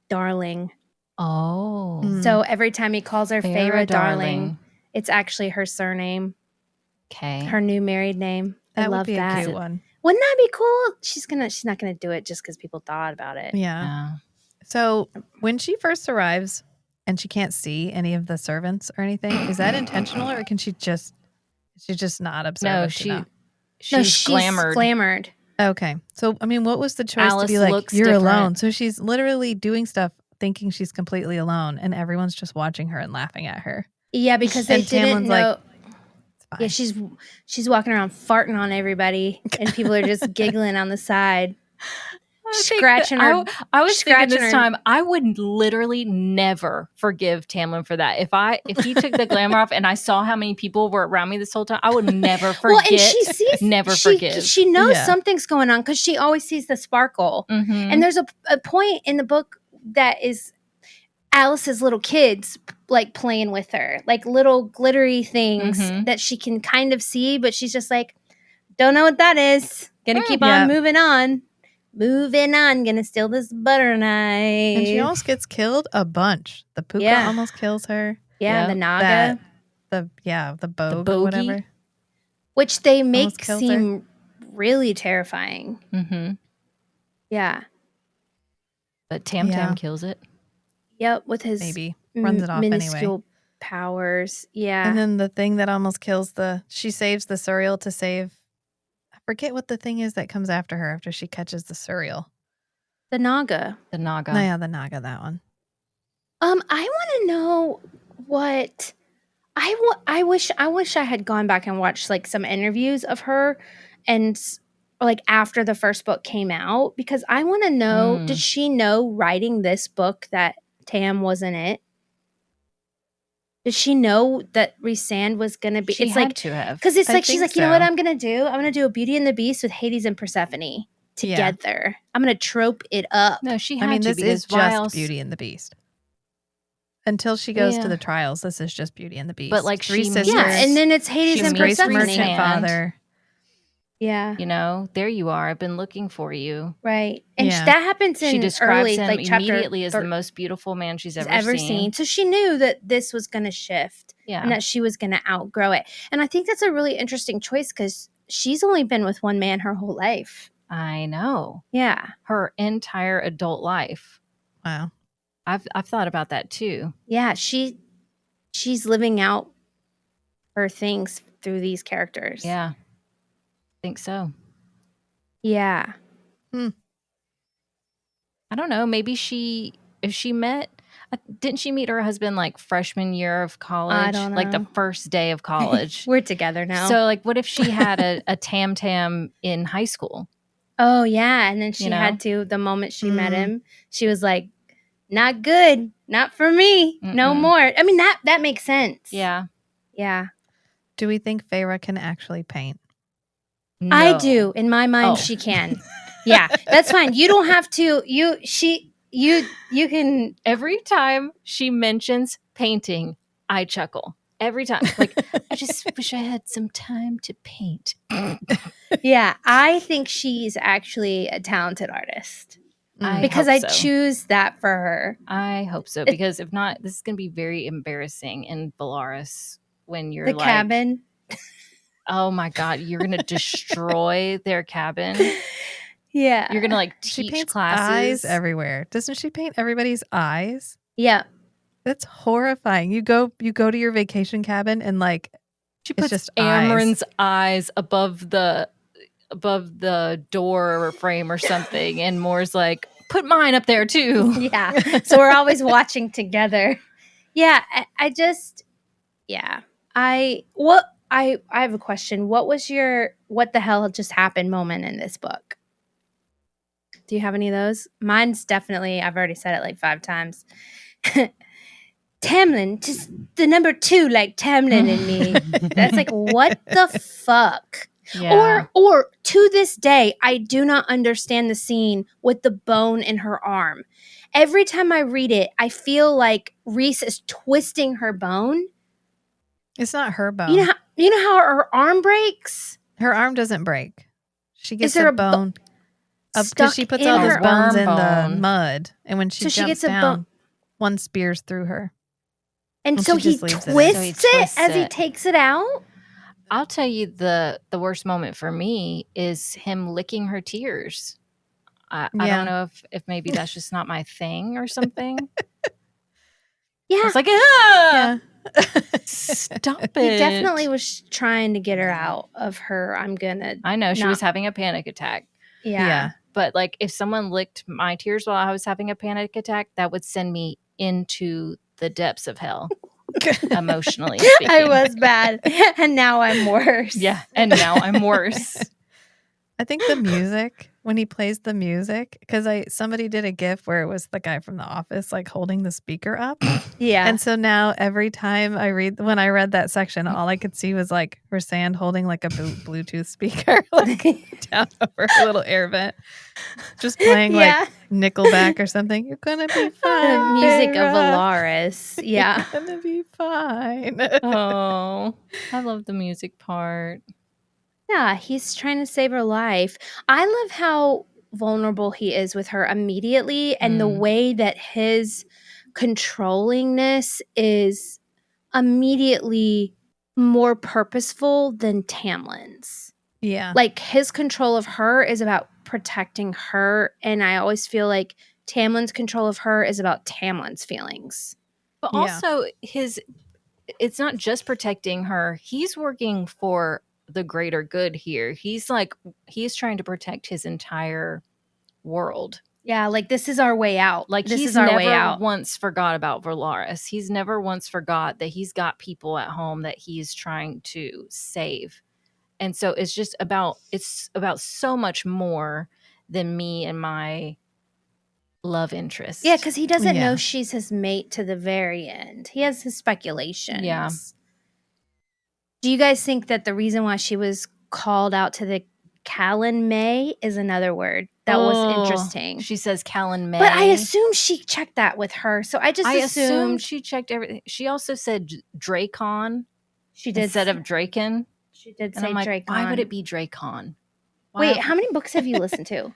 Darling. Oh. Mm. So every time he calls her Feyre Feyre Darling, it's actually her surname, Okay. her new married name. I That would love be that. a cute one. Wouldn't that be cool? She's not gonna do it just because people thought about it. Yeah. So when she first arrives and she can't see any of the servants or anything, is that intentional or can she's just not observant No, she's glamored. glamored. Okay. So, I mean, what was the choice to Alice be like, looks you're different. alone? So she's literally doing stuff thinking she's completely alone and everyone's just watching her and laughing at her. Yeah, because they And didn't Tamlin's know. like, it's fine. Yeah, she's walking around farting on everybody, and people are just giggling on the side, scratching her. I was thinking scratching this her- time, I would literally never forgive Tamlin for that. If he took the glamour off and I saw how many people were around me this whole time, I would never forget. Well, and she sees, never forgive. She knows Yeah. something's going on because she always sees the sparkle. Mhm. And there's a point in the book that is Alice's little kids like playing with her, like little glittery things Mhm. that she can kind of see, but she's just like, don't know what that is. Gonna keep Yeah. on moving on. moving on. Gonna steal this butter knife. And she almost gets killed a bunch. The puka Yeah. almost kills her. Yeah, the naga. The bogue or bogey? whatever. Which they Almost make kills seem really terrifying. Mm-hmm. Yeah. But Tam Yeah. kills it. Yep, with his Maybe. Runs it off minuscule anyway. powers. Yeah. And then the thing that almost kills she saves the cereal to save, I forget what the thing is that comes after her after she catches the cereal. The naga. The naga. No, yeah, the naga, that one. I want to know what I wish I had gone back and watched like some interviews of her and like after the first book came out, because I want to know, did she know writing this book that Tam wasn't it? Did she know that Rhysand was going to be? She it's had like to have. because it's I like she's think like, you know what so. I'm going to do? I'm going to do a Beauty and the Beast with Hades and Persephone together. I'm going to trope it up. No, she had I mean, to this because is why just else? Beauty and the Beast. Until she goes Yeah. to the trials, this is just Beauty and the Beast. But, like, Three she sisters. Yeah, and then it's Hades She and meets Grace Persephone. Merchant Rhysand. Father. Yeah. You know, there you are. I've been looking for you. Right. And Yeah. that happens in She describes early, him like chapter immediately as the 13 most beautiful man she's she's ever seen. So she knew that this was going to shift Yeah. and that she was going to outgrow it. And I think that's a really interesting choice because she's only been with one man her whole life. I know. Yeah. Her entire adult life. Wow. I've thought about that too. Yeah. She's living out her things through these characters. Yeah. I think so. Yeah. I don't know. Maybe if she met, didn't she meet her husband like freshman year of college? I don't Like the know. first day of college. We're together now. So like what if she had a Tam in high school? Oh, yeah. And then she You know? had to, the moment she met him, she was like, not good. Not for me. No Mm-mm. more. I mean, that makes sense. Yeah. Yeah. Do we think Feyre can actually paint? I No. do. In my mind, Oh. she can. Yeah, that's fine. You don't have to. You can. Every time she mentions painting, I chuckle. Every time. Like, I just wish I had some time to paint. Yeah, I think she's actually a talented artist because hope I so. choose that for her. I hope so. Because if not, this is going to be very embarrassing in Bellaris when you're The like, cabin. oh my God, you're going to destroy their cabin. Yeah, You're going to like She teach paints classes. eyes everywhere. Doesn't she paint everybody's eyes? Yeah, That's horrifying. You go to your vacation cabin and like She it's puts just Amaran's eyes above the door frame or something, and Moore's like, put mine up there too. yeah. So we're always watching together. Yeah, I just. Yeah, I have a question. What was your what the hell just happened moment in this book? Do you have any of those? Mine's definitely, I've already said it like 5 times. Tamlin, just the number 2, like Tamlin and me. That's like, what the fuck? Yeah. Or to this day, I do not understand the scene with the bone in her arm. Every time I read it, I feel like Rhys is twisting her bone. It's not her bone. You know how her arm breaks? Her arm doesn't break. She gets there a a bone stuck because she puts in all those her bones arm in the bone. mud, and when she So she jumps gets a down, bone. one spears through her. And And so she he just leaves it in. twists So he it twists as he it. takes it out? I'll tell you the worst moment for me is him licking her tears. I Yeah. don't know if maybe that's just not my thing or something. Yeah. It's like, ah, Yeah. stop it. He definitely was trying to get her out of her. I'm gonna. I know she not- was having a panic attack. Yeah. But like if someone licked my tears while I was having a panic attack, that would send me into the depths of hell, emotionally speaking. I was bad, and now I'm worse. Yeah, and now I'm worse. I think the music, when he plays the music, because somebody did a GIF where it was the guy from The Office like holding the speaker up. Yeah. And so now every time when I read that section, all I could see was like Rhysand holding like a Bluetooth speaker like down over her little air vent, just playing like Nickelback or something. You're gonna be fine. The music of Feyre. Valaris. Yeah. You're gonna be fine. Oh, I love the music part. Yeah, he's trying to save her life. I love how vulnerable he is with her immediately, and the way that his controllingness is immediately more purposeful than Tamlin's. Yeah. Like, his control of her is about protecting her, and I always feel like Tamlin's control of her is about Tamlin's feelings. But Yeah. also it's not just protecting her. He's working for the greater good here. He's trying to protect his entire world. Yeah, like, this is our way out. Like, this he's is our never way out. once forgot about Valaris. He's never once forgot that he's got people at home that he's trying to save. And so it's about so much more than me and my love interest. Yeah, because he doesn't Yeah. know she's his mate to the very end. He has his speculations. Yeah. Do you guys think that the reason why she was called out to the Callan May is another word? That was interesting. She says Callan May. But I assumed she checked that with her. So I just assumed assumed she checked everything. She also said Dracon she did. instead of Draken. She did And say I'm like, Dracon. why would it be Dracon? Wait, how many books have you listened to?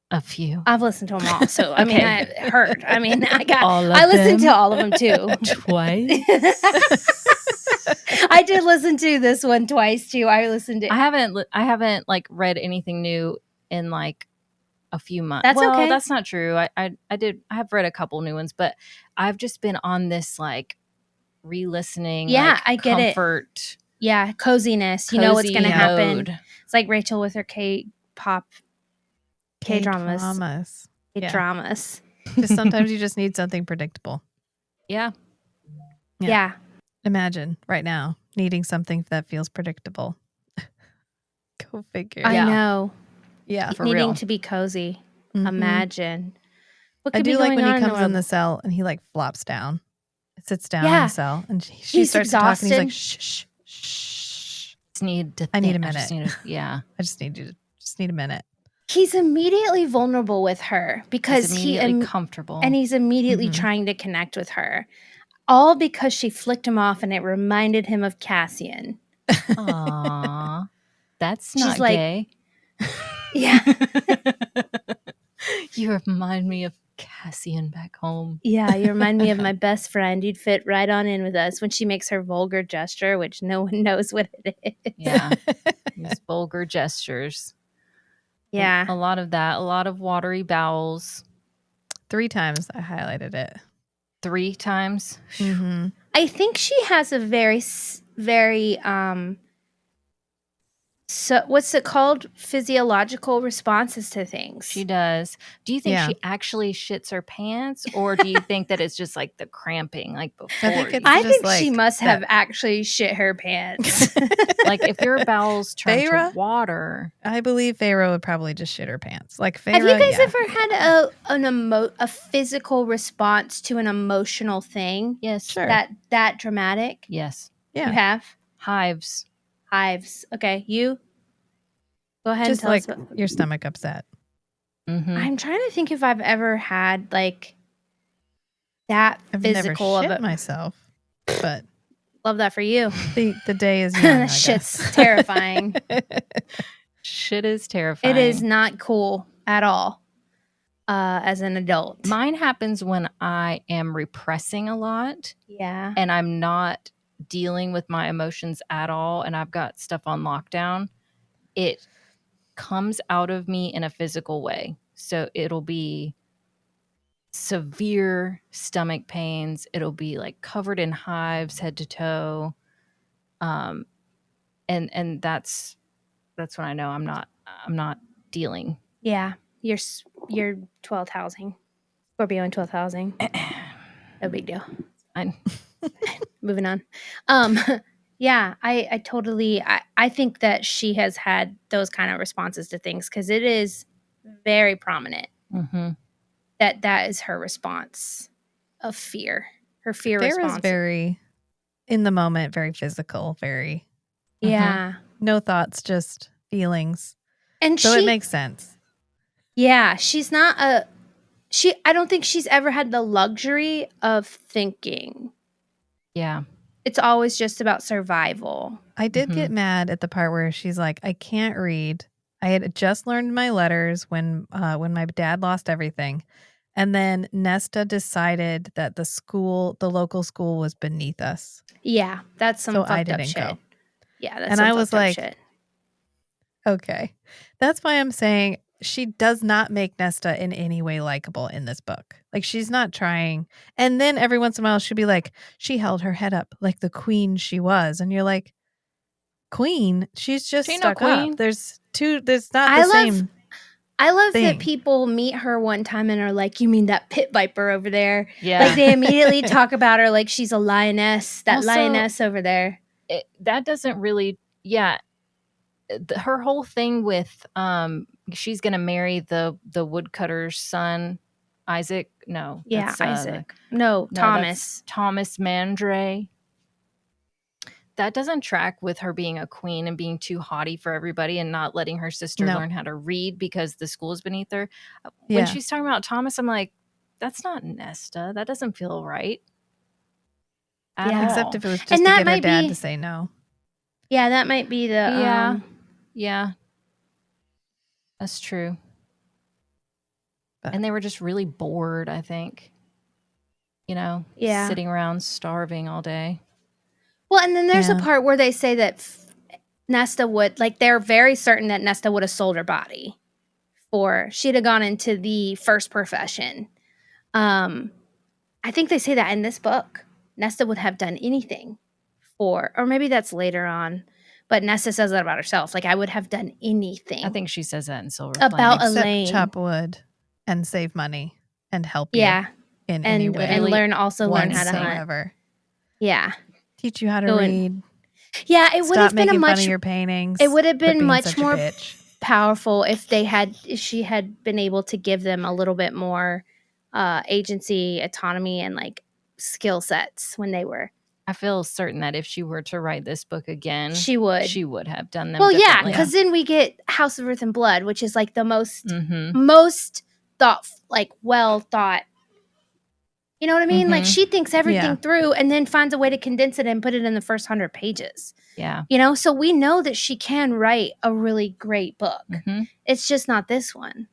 A few. I've listened to them all. So I mean, I heard. I mean, All of I listened to them? all of them too. Twice. I did listen to this one twice too. I listened to. I haven't like read anything new in like a few months. That's well, okay. that's not true. I have read a couple new ones, but I've just been on this like re-listening. Yeah, like, I get it. comfort, Yeah, coziness. You know what's going to cozy happen. mode. It's like Rachel with her K-pop, K-dramas. K-dramas. Yeah. K-dramas. Just sometimes you just need something predictable. Yeah. Yeah. Yeah. Imagine right now needing something that feels predictable. Go figure. I Yeah. know. Yeah. For Needing real. to be cozy. Mhm. Imagine. What I could do be like going when on he comes in the world? cell and he like flops down. Sits down in Yeah. the cell and she He's starts to talk and he's like, exhausted. shh, shh. I need a yeah. I just need a minute. He's immediately vulnerable with her because He's he immediately comfortable. and he's immediately Mhm. trying to connect with her. All because she flicked him off and it reminded him of Cassian. Aww. That's She's not like- gay. Yeah. You remind me of Cassian back home. Yeah, you remind me of my best friend. You'd fit right on in with us when she makes her vulgar gesture, which no one knows what it is. Yeah. These vulgar gestures. Yeah. A lot of that. A lot of watery bowels. 3 times I highlighted it. 3 times. Mm-hmm. I think she has a very so what's it called? Physiological responses to things. She does. Do you think Yeah. she actually shits her pants, or do you think that it's just like the cramping, like before? think it's I just think like she must have that- actually shit her pants. like if your bowels turn to Feyre? water. I believe Pharaoh would probably just shit her pants. Like Pharaoh, Have you guys yeah. ever had a physical response to an emotional thing Yes. Sure. that dramatic? Yes. You Yeah. have Hives. hives. Okay, you go ahead Just and tell like us. your stomach upset. Mm-hmm. I'm trying to think if I've ever had like that I've physical never of shit it. myself, but Love that for you. the day is young. I That shit's guess. terrifying. Shit is terrifying. It is not cool at all as an adult. Mine happens when I am repressing a lot Yeah. and I'm not dealing with my emotions at all and I've got stuff on lockdown. It comes out of me in a physical way. So it'll be severe stomach pains. It'll be like covered in hives head to toe. And that's when I know I'm not dealing. Yeah. Your 12th housing. Scorpio in 12th housing. No big deal. Moving on. Yeah, I totally I think that she has had those kind of responses to things because it is very prominent Mm-hmm. that is her response of fear. Her fear Pharaoh's response. very in the moment, very physical, very Yeah. no thoughts, just feelings. And So she it makes sense. yeah, she's not I don't think she's ever had the luxury of thinking. Yeah. It's always just about survival. I did Mhm. get mad at the part where she's like, I can't read I had just learned my letters when my dad lost everything. And then Nesta decided that the local school was beneath us. Yeah, that's some So I fucked up didn't shit. go. Yeah, that's And some I was fucked up like, shit. okay. That's why I'm saying she does not make Nesta in any way likable in this book. Like, she's not trying. And then every once in a while she'll be like, she held her head up like the queen she was. And you're like, queen? She's just She ain't no stuck queen. up. There's not the same. I love thing. that people meet her one time and are like, you mean that pit viper over there? Yeah. Like, they immediately talk about her like she's a lioness, that Also, lioness over there. That doesn't really, her whole thing with she's gonna marry the woodcutter's son, Isaac. No, Yeah, that's, Isaac. No, Thomas. Thomas Mandray. That doesn't track with her being a queen and being too haughty for everybody and not letting her sister learn how to read because the school is beneath her. When she's talking about Thomas, I'm like, that's not Nesta. That doesn't feel right. At all. Except if it was just to get her dad to say no. Yeah, that might be the... Yeah. That's true. And they were just really bored, I think. Sitting around starving all day. Well, and then there's a part where they say that Nesta would, like, they're very certain that Nesta would have sold her body she'd have gone into the first profession. I think they say that in this book. Nesta would have done anything or maybe that's later on, but Nesta says that about herself. Like, I would have done anything. I think she says that in Silver Flame. About Except Elaine. chop wood and save money and help you in any way. And learn how to hunt. Yeah. Teach you how to read. Yeah, it would have been fun of your paintings. It would have been much more powerful if she had been able to give them a little bit more agency, autonomy, and like skill sets when they were. I feel certain that if she were to write this book again, she would have done them. Well, yeah, because then we get House of Earth and Blood, which is like the most well thought. You know what I mean? Mm-hmm. Like, she thinks everything through and then finds a way to condense it and put it in the first 100 pages. Yeah. So we know that she can write a really great book. Mm-hmm. It's just not this one.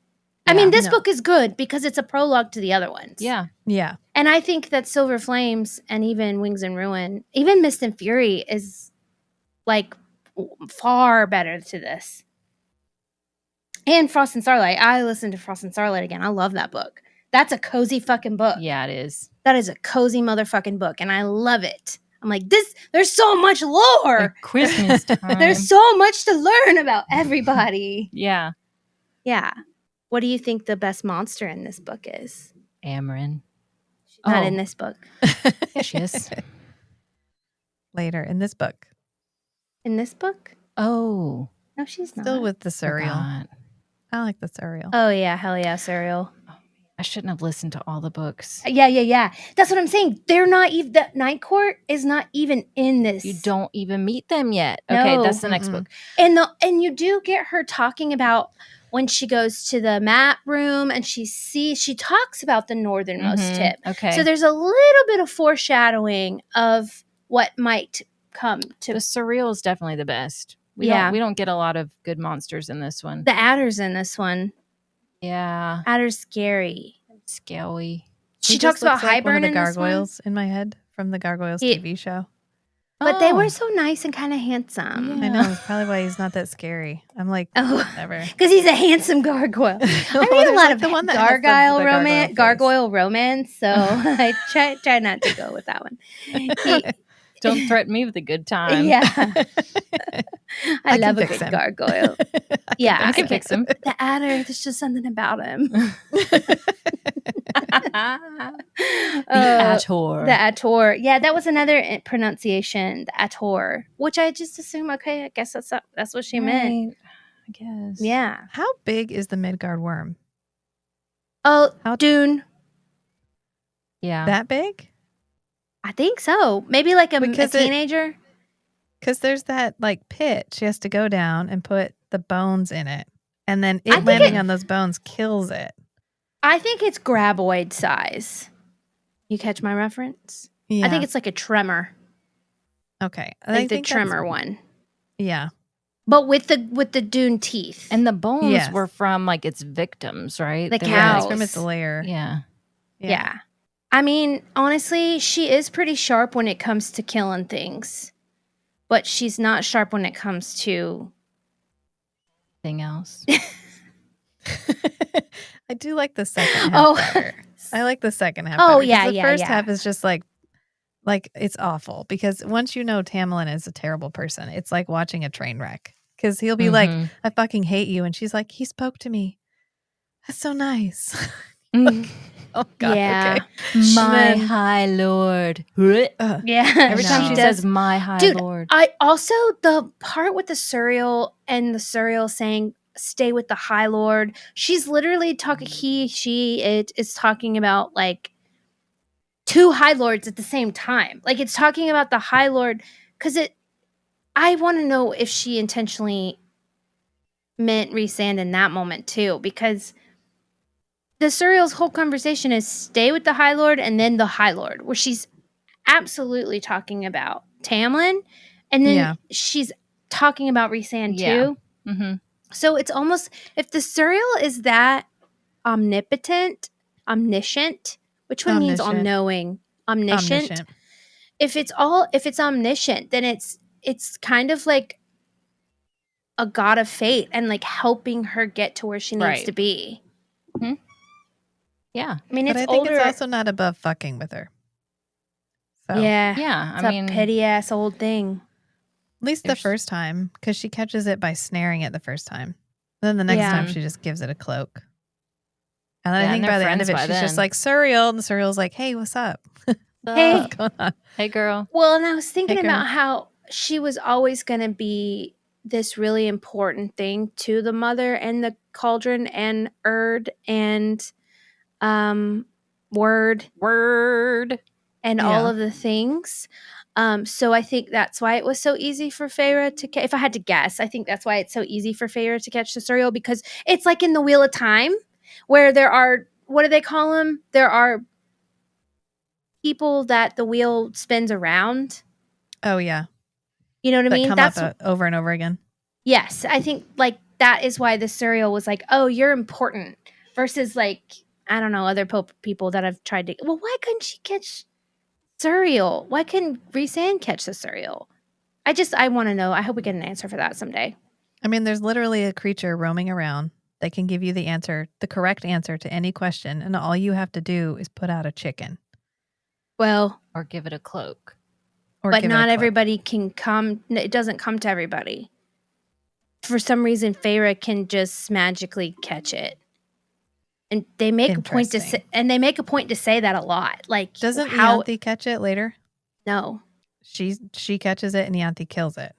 Yeah, I mean, this book is good because it's a prologue to the other ones. Yeah. Yeah. And I think that Silver Flames and even Wings and Ruin, even Mist and Fury is like far better to this. And Frost and Starlight. I listened to Frost and Starlight again. I love that book. That's a cozy fucking book. Yeah, it is. That is a cozy motherfucking book, and I love it. I'm like, there's so much lore. Like Christmas time. There's so much to learn about everybody. Yeah. Yeah. What do you think the best monster in this book is? Amryn. She's not in this book. Yeah, she is. Later in this book. In this book? Oh. No, she's not. Still with the Suriel. I like the Suriel. Oh, yeah. Hell yeah, Suriel. I shouldn't have listened to all the books. Yeah. That's what I'm saying. They're not even, the Night Court is not even in this. You don't even meet them yet. No. Okay, that's the next book. And you do get her talking about when she goes to the map room and she talks about the northernmost tip. Okay. So there's a little bit of foreshadowing of what might come to. The Surreal is definitely the best. We don't get a lot of good monsters in this one. The Adder's in this one. Yeah. Adder's scary. Scaly. She talks about like Highburn one of the in gargoyles in my head from the Gargoyles TV show. But they were so nice and kind of handsome. Yeah. I know. That's probably why he's not that scary. I'm like, whatever. Because he's a handsome gargoyle. I read a lot of the one gargoyle romance, so I try not to go with that one. Don't threaten me with a good time. Yeah. I love a good gargoyle. I can fix him. The Adder, there's just something about him. The Attor. Yeah, that was another pronunciation, the Attor, which I just assume, okay, I guess that's what she meant. I guess. Yeah. How big is the Midgard worm? Oh, Dune. Yeah. That big? I think so. Maybe like a teenager. Because there's that like pit she has to go down and put the bones in it. And then landing on those bones kills it. I think it's graboid size. You catch my reference? Yeah. I think it's like a tremor. Okay. I think the tremor one. Yeah. But with the dune teeth. And the bones Yes. were from like its victims, right? The They were, cows. It's from its lair. Yeah. Yeah. I mean, honestly, she is pretty sharp when it comes to killing things. But she's not sharp when it comes to Thing else. I do like the second half better. I like the second half better. Oh, 'cause yeah, the yeah, first yeah. half is just like it's awful because once you know Tamlin is a terrible person, it's like watching a train wreck. Because he'll be like, I fucking hate you. And she's like, he spoke to me. That's so nice. Oh, God. Yeah. Okay. My high lord. Yeah. Every time she does. says my high Dude, lord. I also, the part with the Suriel and the Suriel saying, stay with the High Lord, she's literally talking, it is talking about like two High Lords at the same time. Like it's talking about the High Lord, because I want to know if she intentionally meant Rhysand in that moment too, because the Suriel's whole conversation is stay with the High Lord and then the High Lord, where she's absolutely talking about Tamlin, and then she's talking about Rhysand too. Mm-hmm. So it's almost, if the Suriel is that omniscient, which one means all-knowing? Omniscient. If it's omniscient, then it's kind of like a god of fate and like helping her get to where she needs to be. Mm-hmm. Yeah. I mean, But it's I think older. it's also not above fucking with her. So. Yeah. Yeah. It's a petty ass old thing. At least the first time, because she catches it by snaring it the first time. Then the next time she just gives it a cloak. And then I think by the end of it, she's just like, Suriel. And Suriel's like, hey, what's up? Hey. What's going on? Hey, girl. Well, and I was thinking about how she was always going to be this really important thing to the mother and the cauldron and Erd and Word and all of the things. So I think that's why it was so easy for Feyre to if I had to guess, I think that's why it's so easy for Feyre to catch the Suriel, because it's like in the Wheel of Time where there are, what do they call them? There are people that the wheel spins around. Oh, yeah. You know what I mean? Come That's up over and over again. Yes. I think like that is why the Suriel was like, oh, you're important, versus like, I don't know, other people that I've tried to, well, why couldn't she catch Suriel? Why couldn't Rhysand catch the Suriel? I want to know. I hope we get an answer for that someday. I mean, there's literally a creature roaming around that can give you the correct answer to any question. And all you have to do is put out a chicken. Well, or give it a cloak. But not everybody can come. It doesn't come to everybody. For some reason, Feyre can just magically catch it. And they make a point to say, that a lot. Like, doesn't Ianthe catch it later? No, she catches it and Ianthe kills it.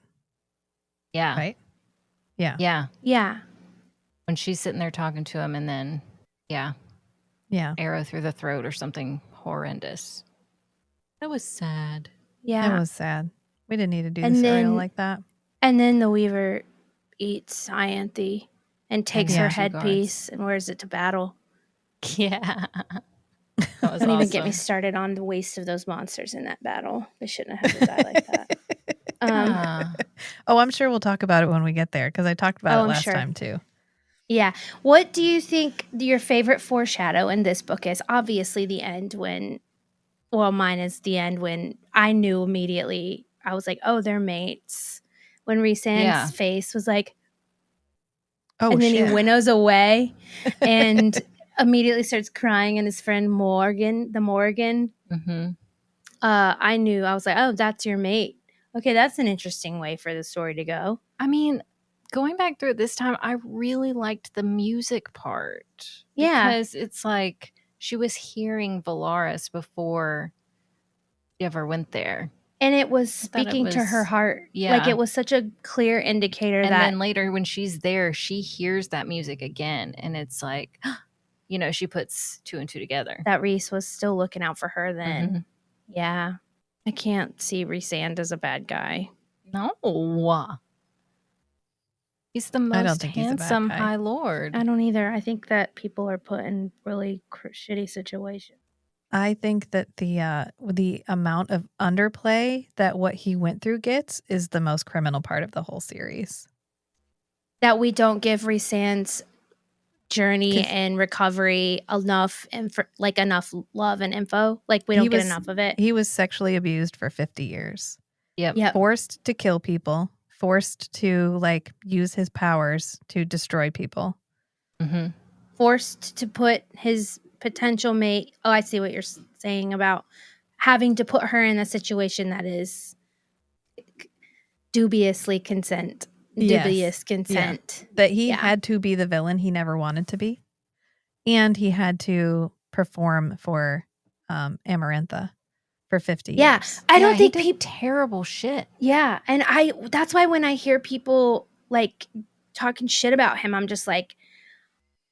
Yeah, right. Yeah. When she's sitting there talking to him, and then arrow through the throat or something horrendous. That was sad. Yeah, that was sad. We didn't need to do the Suriel like that. And then the Weaver eats Ianthe and takes her headpiece and wears it to battle. Yeah. Don't even get me started on the waste of those monsters in that battle. They shouldn't have had to die like that. Oh, I'm sure we'll talk about it when we get there, because I talked about it last time too. Yeah. What do you think your favorite foreshadow in this book is? Obviously the end mine is the end when I knew immediately. I was like, oh, they're mates. When Rhysand's face was like, oh, and then he winnows away and immediately starts crying, and his friend Morgan. Mm-hmm. I knew. I was like, oh, that's your mate. Okay, that's an interesting way for the story to go. I mean, going back through it this time, I really liked the music part. Yeah. Because it's like she was hearing Valaris before she ever went there. And it was speaking to her heart. Yeah. Like, it was such a clear indicator and that... then later when she's there, she hears that music again. And it's like, she puts two and two together. That Rhys was still looking out for her then. Mm-hmm. Yeah. I can't see Rhysand as a bad guy. No. He's the most handsome High Lord. I don't either. I think that people are put in really shitty situations. I think that the amount of underplay that what he went through gets is the most criminal part of the whole series. that we don't give Rhysand's journey 'Cause- and recovery enough enough love and info. Like we don't get enough of it. He was sexually abused for 50 years. Yep. Forced to kill people, forced to like use his powers to destroy people. Mm-hmm. Forced to put his potential mate. Oh, I see what you're saying about having to put her in a situation that is dubious consent. That he had to be the villain he never wanted to be. And he had to perform for Amarantha for 50 years. I don't think he did terrible shit. Yeah, and that's why when I hear people like talking shit about him, I'm just like,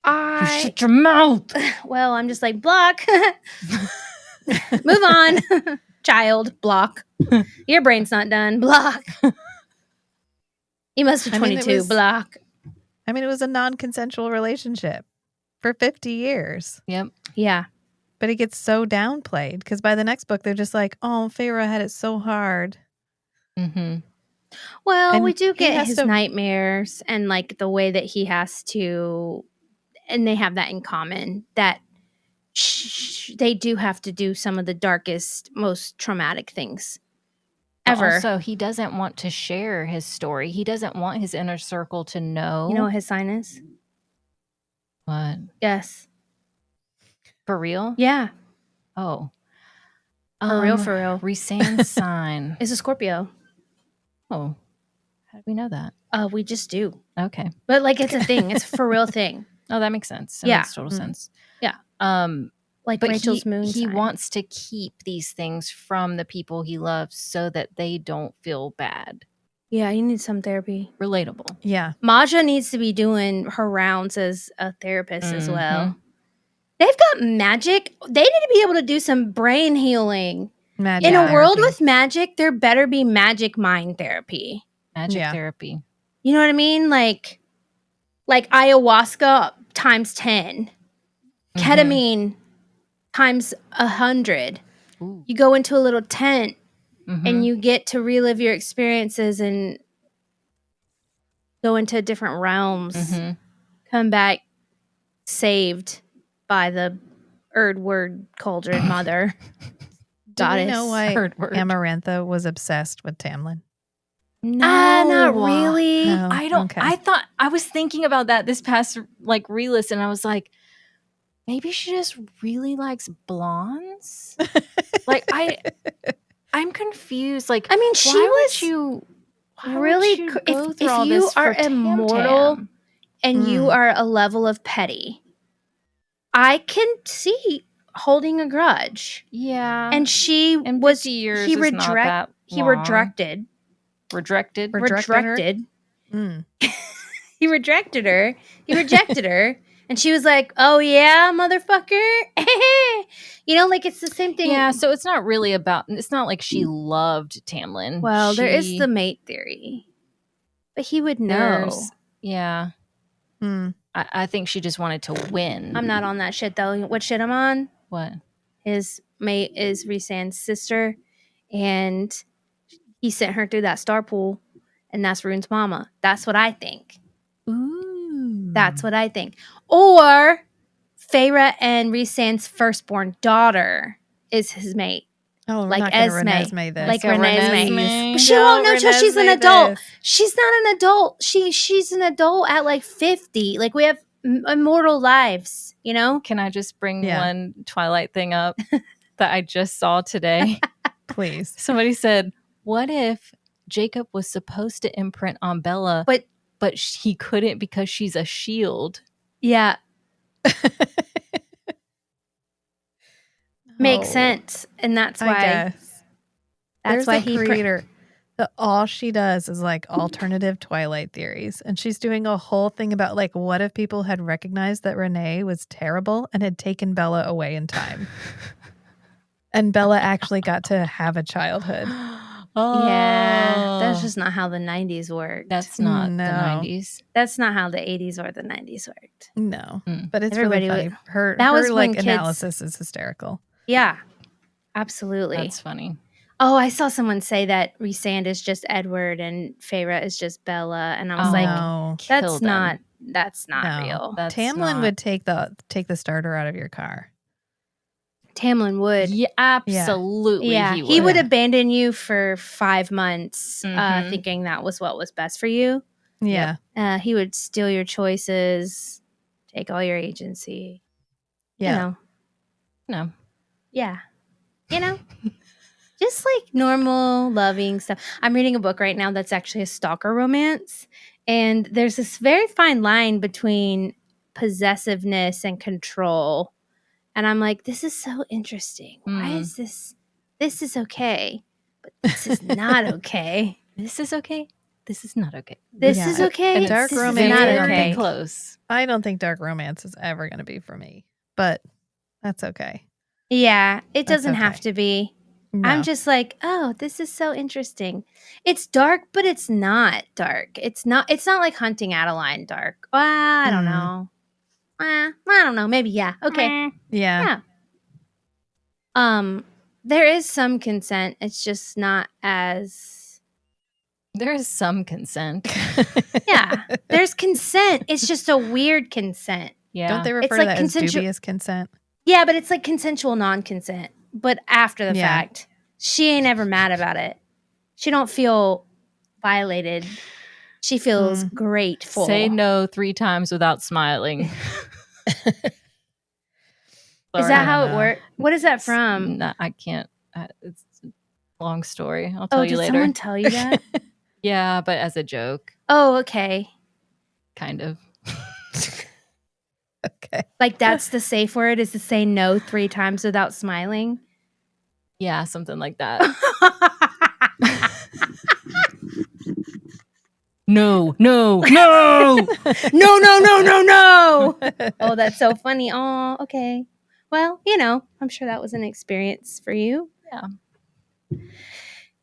You shut your mouth. Well, I'm just like, block. Move on. Child, block. Your brain's not done. Block. You must be 22. Block. I mean, it was a non-consensual relationship for 50 years. Yep. Yeah. But it gets so downplayed because by the next book, they're just like, oh, Feyre had it so hard. Mm-hmm. Well, And we do he get has his to- nightmares and like the way that he has to, and they have that in common, that they do have to do some of the darkest, most traumatic things ever. Also, he doesn't want to share his story. He doesn't want his inner circle to know. You know what his sign is? What? Yes. For real? Yeah. Oh. For real, for real. Rhysand's sign. It's a Scorpio. Oh. How do we know that? We just do. Okay. But like it's a thing. It's a for real thing. Oh, that makes sense. That Yeah. makes total sense. Yeah. Like But Rachel's moon he sign. wants to keep these things from the people he loves so that they don't feel bad. Yeah, you need some therapy. Relatable. Yeah. Maja needs to be doing her rounds as a therapist as well. Mhm. They've got magic. They need to be able to do some brain healing. Magic In a world therapy. with magic, there better be magic mind therapy. Magic Yeah. therapy. You know what I mean? Like ayahuasca times 10. Mhm. Ketamine times 100. Ooh. You go into a little tent Mhm. and you get to relive your experiences and go into different realms. Mhm. Come back saved by the Erdward Cauldron Mother. Do we Goddess. know why Third word. Amarantha was obsessed with Tamlin? No, not really. No. I don't. Okay. I was thinking about that this past like re-listen. I was like, maybe she just really likes blondes. Like I'm confused. Like I mean, she why was would you really. go If through all you this are for immortal Tam-Tam? and you are a level of petty, I can see holding a grudge. Yeah, And she and was 50 years he is not that he long. rejected. Rejected. Rejected. Mm. He rejected her. He rejected her. And she was like, oh, yeah, motherfucker. You know, like it's the same thing. Yeah, so it's not really about. It's not like she loved Tamlin. Well, there is She- the mate theory. But he would know. there's- Yeah, Mm. I think she just wanted to win. I'm not on that shit, though. What shit I'm on? What? His mate is Rhysand's sister. And he sent her through that star pool. And that's Rune's mama. That's what I think. Ooh. That's what I think. Or Feyre and Rhysand's firstborn daughter is his mate. Oh, we're like not gonna Esme. Renesmee this. Like So Renesmee. But she Don't won't know till she's an Renesmee adult. this. She's not an adult. She's an adult at like 50. Like we have immortal lives, you know? Can I just bring Yeah. one Twilight thing up that I just saw today? Please. Somebody said, "What if Jacob was supposed to imprint on Bella, But he couldn't because she's a shield?" yeah, makes Oh, sense. And that's I why guess. that's There's why a he creator. All she does is like alternative Twilight theories. And she's doing a whole thing about like, what if people had recognized that Renee was terrible and had taken Bella away in time? And Bella actually got to have a childhood. Yeah, that's just not how the 90s worked. That's not No. the 90s. That's not how the 80s or the 90s worked. No. Mm. But it's Everybody really would- funny. Her that was her when like kids- analysis is hysterical. Yeah, absolutely. That's funny. Oh, I saw someone say that Rhysand is just Edward and Feyre is just Bella, and I was like, No. that's not real. That's Tamlin not- would take the starter out of your car. Tamlin would. Yeah, absolutely. Yeah, he would. abandon you for 5 months, Mhm. thinking that was what was best for you. Yeah. He would steal your choices, take all your agency. Yeah. You know. No. Yeah. You know? Just like normal, loving stuff. I'm reading a book right now that's actually a stalker romance. And there's this very fine line between possessiveness and control. And I'm like, this is so interesting. Why is this? This is okay, but this is not okay. This is okay. This is not okay. This is okay. And dark this romance, is not I don't okay. think- Close. I don't think dark romance is ever going to be for me, but that's okay. Yeah, it That's doesn't okay. have to be. No. I'm just like, oh, this is so interesting. It's dark, but it's not dark. It's not like Hunting Adeline dark. Well, I don't know. I don't know. Maybe yeah. Okay. Yeah. There is some consent. It's just not as There is some consent. yeah. There's consent. It's just a weird consent. Yeah. Don't they refer It's to like that consensual- as dubious consent? Yeah, but it's like consensual non-consent. But after the Yeah. fact, she ain't ever mad about it. She don't feel violated. She feels grateful. Say no 3 times without smiling. Is that how it works? What is that from? No, I can't. It's a long story. I'll tell Oh, you did later. someone tell you that? Yeah, but as a joke, Oh, okay. kind of. Okay. Like that's the safe word is to say no 3 times without smiling. Yeah, something like that. No. No, no, no, no, no. Oh, that's so funny. Oh, okay. Well, I'm sure that was an experience for you.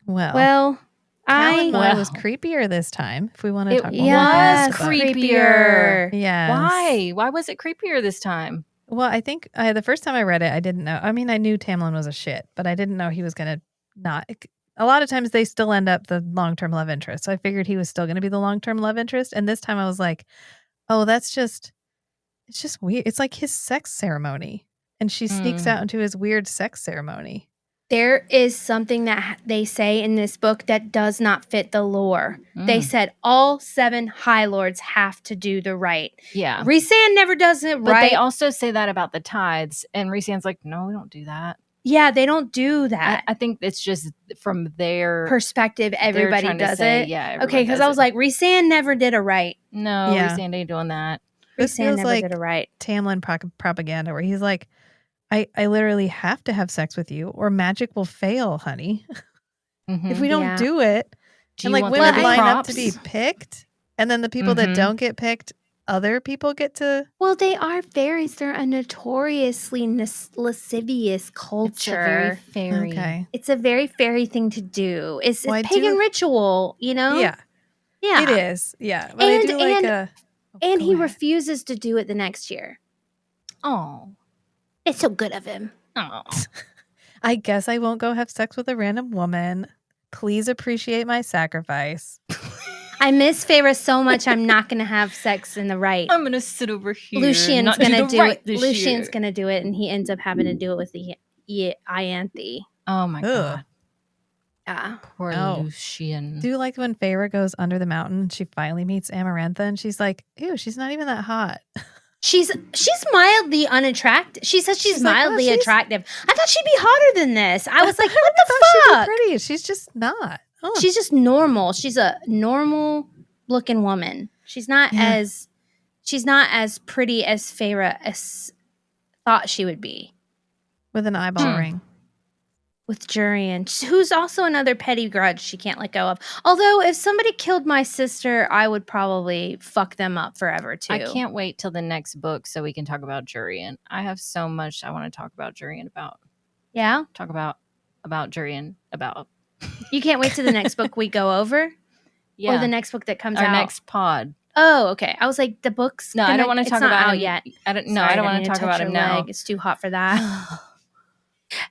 Well, Well, Talon was creepier this time. If we want to It talk was more yes, about it. creepier. Yes. Why? Why was it creepier this time? Well, I think the first time I read it, I didn't know. I mean, I knew Tamlin was a shit, but I didn't know he was going to not. A lot of times they still end up the long-term love interest. So I figured he was still going to be the long-term love interest. And this time I was like, oh, it's just weird. It's like his sex ceremony. And she sneaks out into his weird sex ceremony. There is something that they say in this book that does not fit the lore. They said all 7 High Lords have to do the right. Yeah. Rhysand never does it But right. they also say that about the tides. And Rhysand's like, no, we don't do that. Yeah, they don't do that. I think it's just from their Perspective, everybody trying to does say, it. yeah, Okay, everybody because does I was it. like, Rhysand never did a right. No, Yeah. Rhysand ain't doing that. This Rhysand feels never like did a right. Tamlin propaganda where he's like, I literally have to have sex with you or magic will fail, honey. If we don't Yeah. do it. Do And you like want women the line up to be props? picked. And then the people that don't get picked, other people get to. Well, they are fairies. They're a notoriously lascivious culture. It's a very fairy. Okay. It's a very fairy thing to do. It's Well, I pagan do- ritual, Yeah. Yeah. It is. Yeah. But I do like And go he ahead. refuses to do it the next year. Oh. It's so good of him. Oh. I guess I won't go have sex with a random woman. Please appreciate my sacrifice. I miss Feyre so much. I'm not going to have sex in the right. I'm gonna sit over here. Lucian's not going to the do right it. this Lucian's year. going to do it, and he ends up having to do it with the Ianthe. Oh my Ugh. god. Yeah. Poor Oh. Lucian. Do you like when Feyre goes under the mountain? She finally meets Amarantha and she's like, ew, she's not even that hot. She's mildly unattractive. She says she's She's like, oh, mildly she's- attractive. I thought she'd be hotter than this. I was like, what I thought she'd the be fuck? pretty. She's just not. Oh. She's just normal. She's a normal looking woman. She's not Yeah. as pretty as Feyre as thought she would be. With an eyeball ring. With Jurian, who's also another petty grudge she can't let go of. Although, if somebody killed my sister, I would probably fuck them up forever, too. I can't wait till the next book so we can talk about Jurian. I have so much I want to talk about Jurian about. Yeah? Talk about Jurian about. You can't wait till the next book we go over? Yeah. Or the next book that comes Our out? next pod. Oh, okay. I was like, the book's No, I don't want to it's talk not about out him yet. I don't. No, Sorry, I don't want mean to talk touch about your him now. leg. It's too hot for that.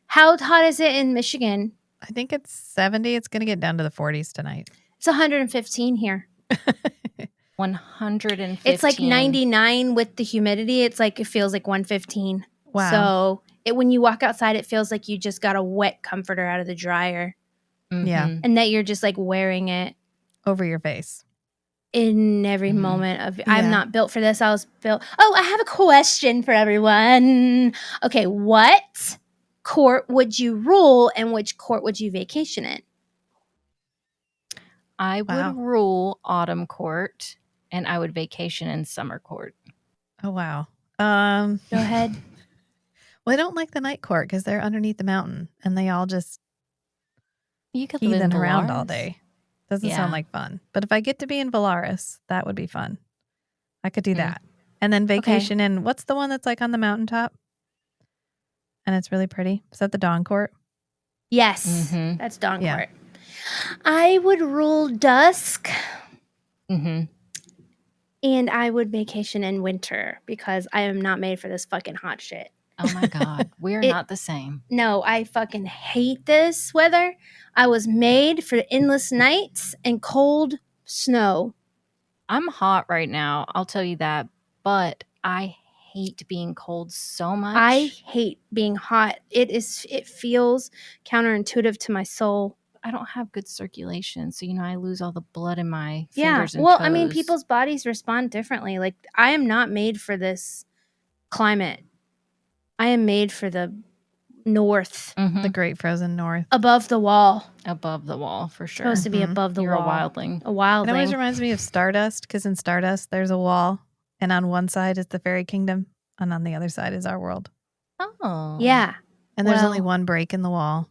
How hot is it in Michigan? I think it's 70. It's going to get down to the 40s tonight. It's 115 here. 115. It's like 99 with the humidity. It's like it feels like 115. Wow. So when you walk outside, it feels like you just got a wet comforter out of the dryer. Yeah. And that you're just like wearing it over your face. In every moment of I'm not built for this. I was built. Oh, I have a question for everyone. Okay, what court would you rule and which court would you vacation in? I would rule Autumn Court and I would vacation in Summer Court. Oh, wow. Go ahead. Well, I don't like the Night Court because they're underneath the mountain and they all just heathen around all day. Doesn't sound like fun. But if I get to be in Valaris, that would be fun. I could do that. And then vacation in, what's the one that's like on the mountaintop? And it's really pretty. Is that the Dawn Court? Yes, that's Dawn Court. I would rule Dusk. And I would vacation in winter because I am not made for this fucking hot shit. Oh my God. We're not the same. No, I fucking hate this weather. I was made for endless nights and cold snow. I'm hot right now. I'll tell you that. But I hate being cold so much. I hate being hot. It feels counterintuitive to my soul. I don't have good circulation. So, I lose all the blood in my fingers and well, toes. I mean, people's bodies respond differently. Like, I am not made for this climate. I am made for the north. The great frozen north. Above the wall. Above the wall, for sure. Supposed to be above the You're wall. a wildling. A wildling. It always reminds me of Stardust because in Stardust, there's a wall. And on one side is the fairy kingdom. And on the other side is our world. Oh. Yeah. And there's only one break in the wall.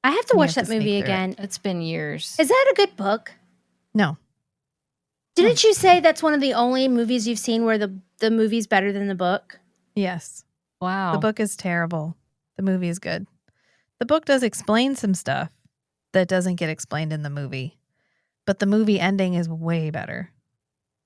I have to watch that movie again. It's been years. Is that a good book? No. Didn't you say that's one of the only movies you've seen where the movie's better than the book? Yes. Wow. The book is terrible. The movie is good. The book does explain some stuff that doesn't get explained in the movie. But the movie ending is way better.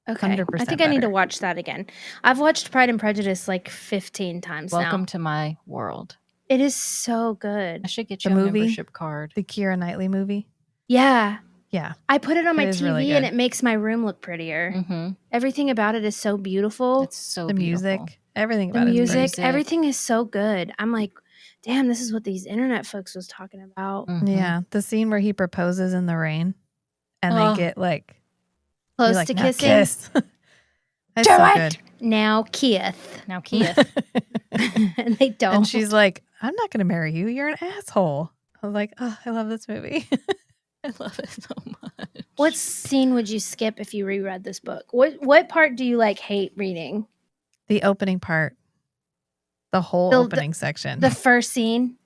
Okay. 100% I think I need to better. watch that again. I've watched Pride and Prejudice like 15 times now. Welcome to my world. It is so good. I should get The you a movie? membership card. The Keira Knightley movie. Yeah. Yeah. I put it on my It is TV really and good. it makes my room look prettier. Mm-hmm. Everything about it is so beautiful. It's so The beautiful. music. Everything The about it is music, great. everything is so good. I'm like, damn, this is what these internet folks was talking about. Mhm. Yeah. The scene where he proposes in the rain and Oh. they get like Close you're like, to "Now kissing. kiss." That's Do so it! good. Now Keith. Now, Keith. And they don't. And she's like, I'm not going to marry you. You're an asshole. I was like, oh, I love this movie. I love it so much. What scene would you skip if you reread this book? What part do you like hate reading? The opening part. The whole opening section. The first scene?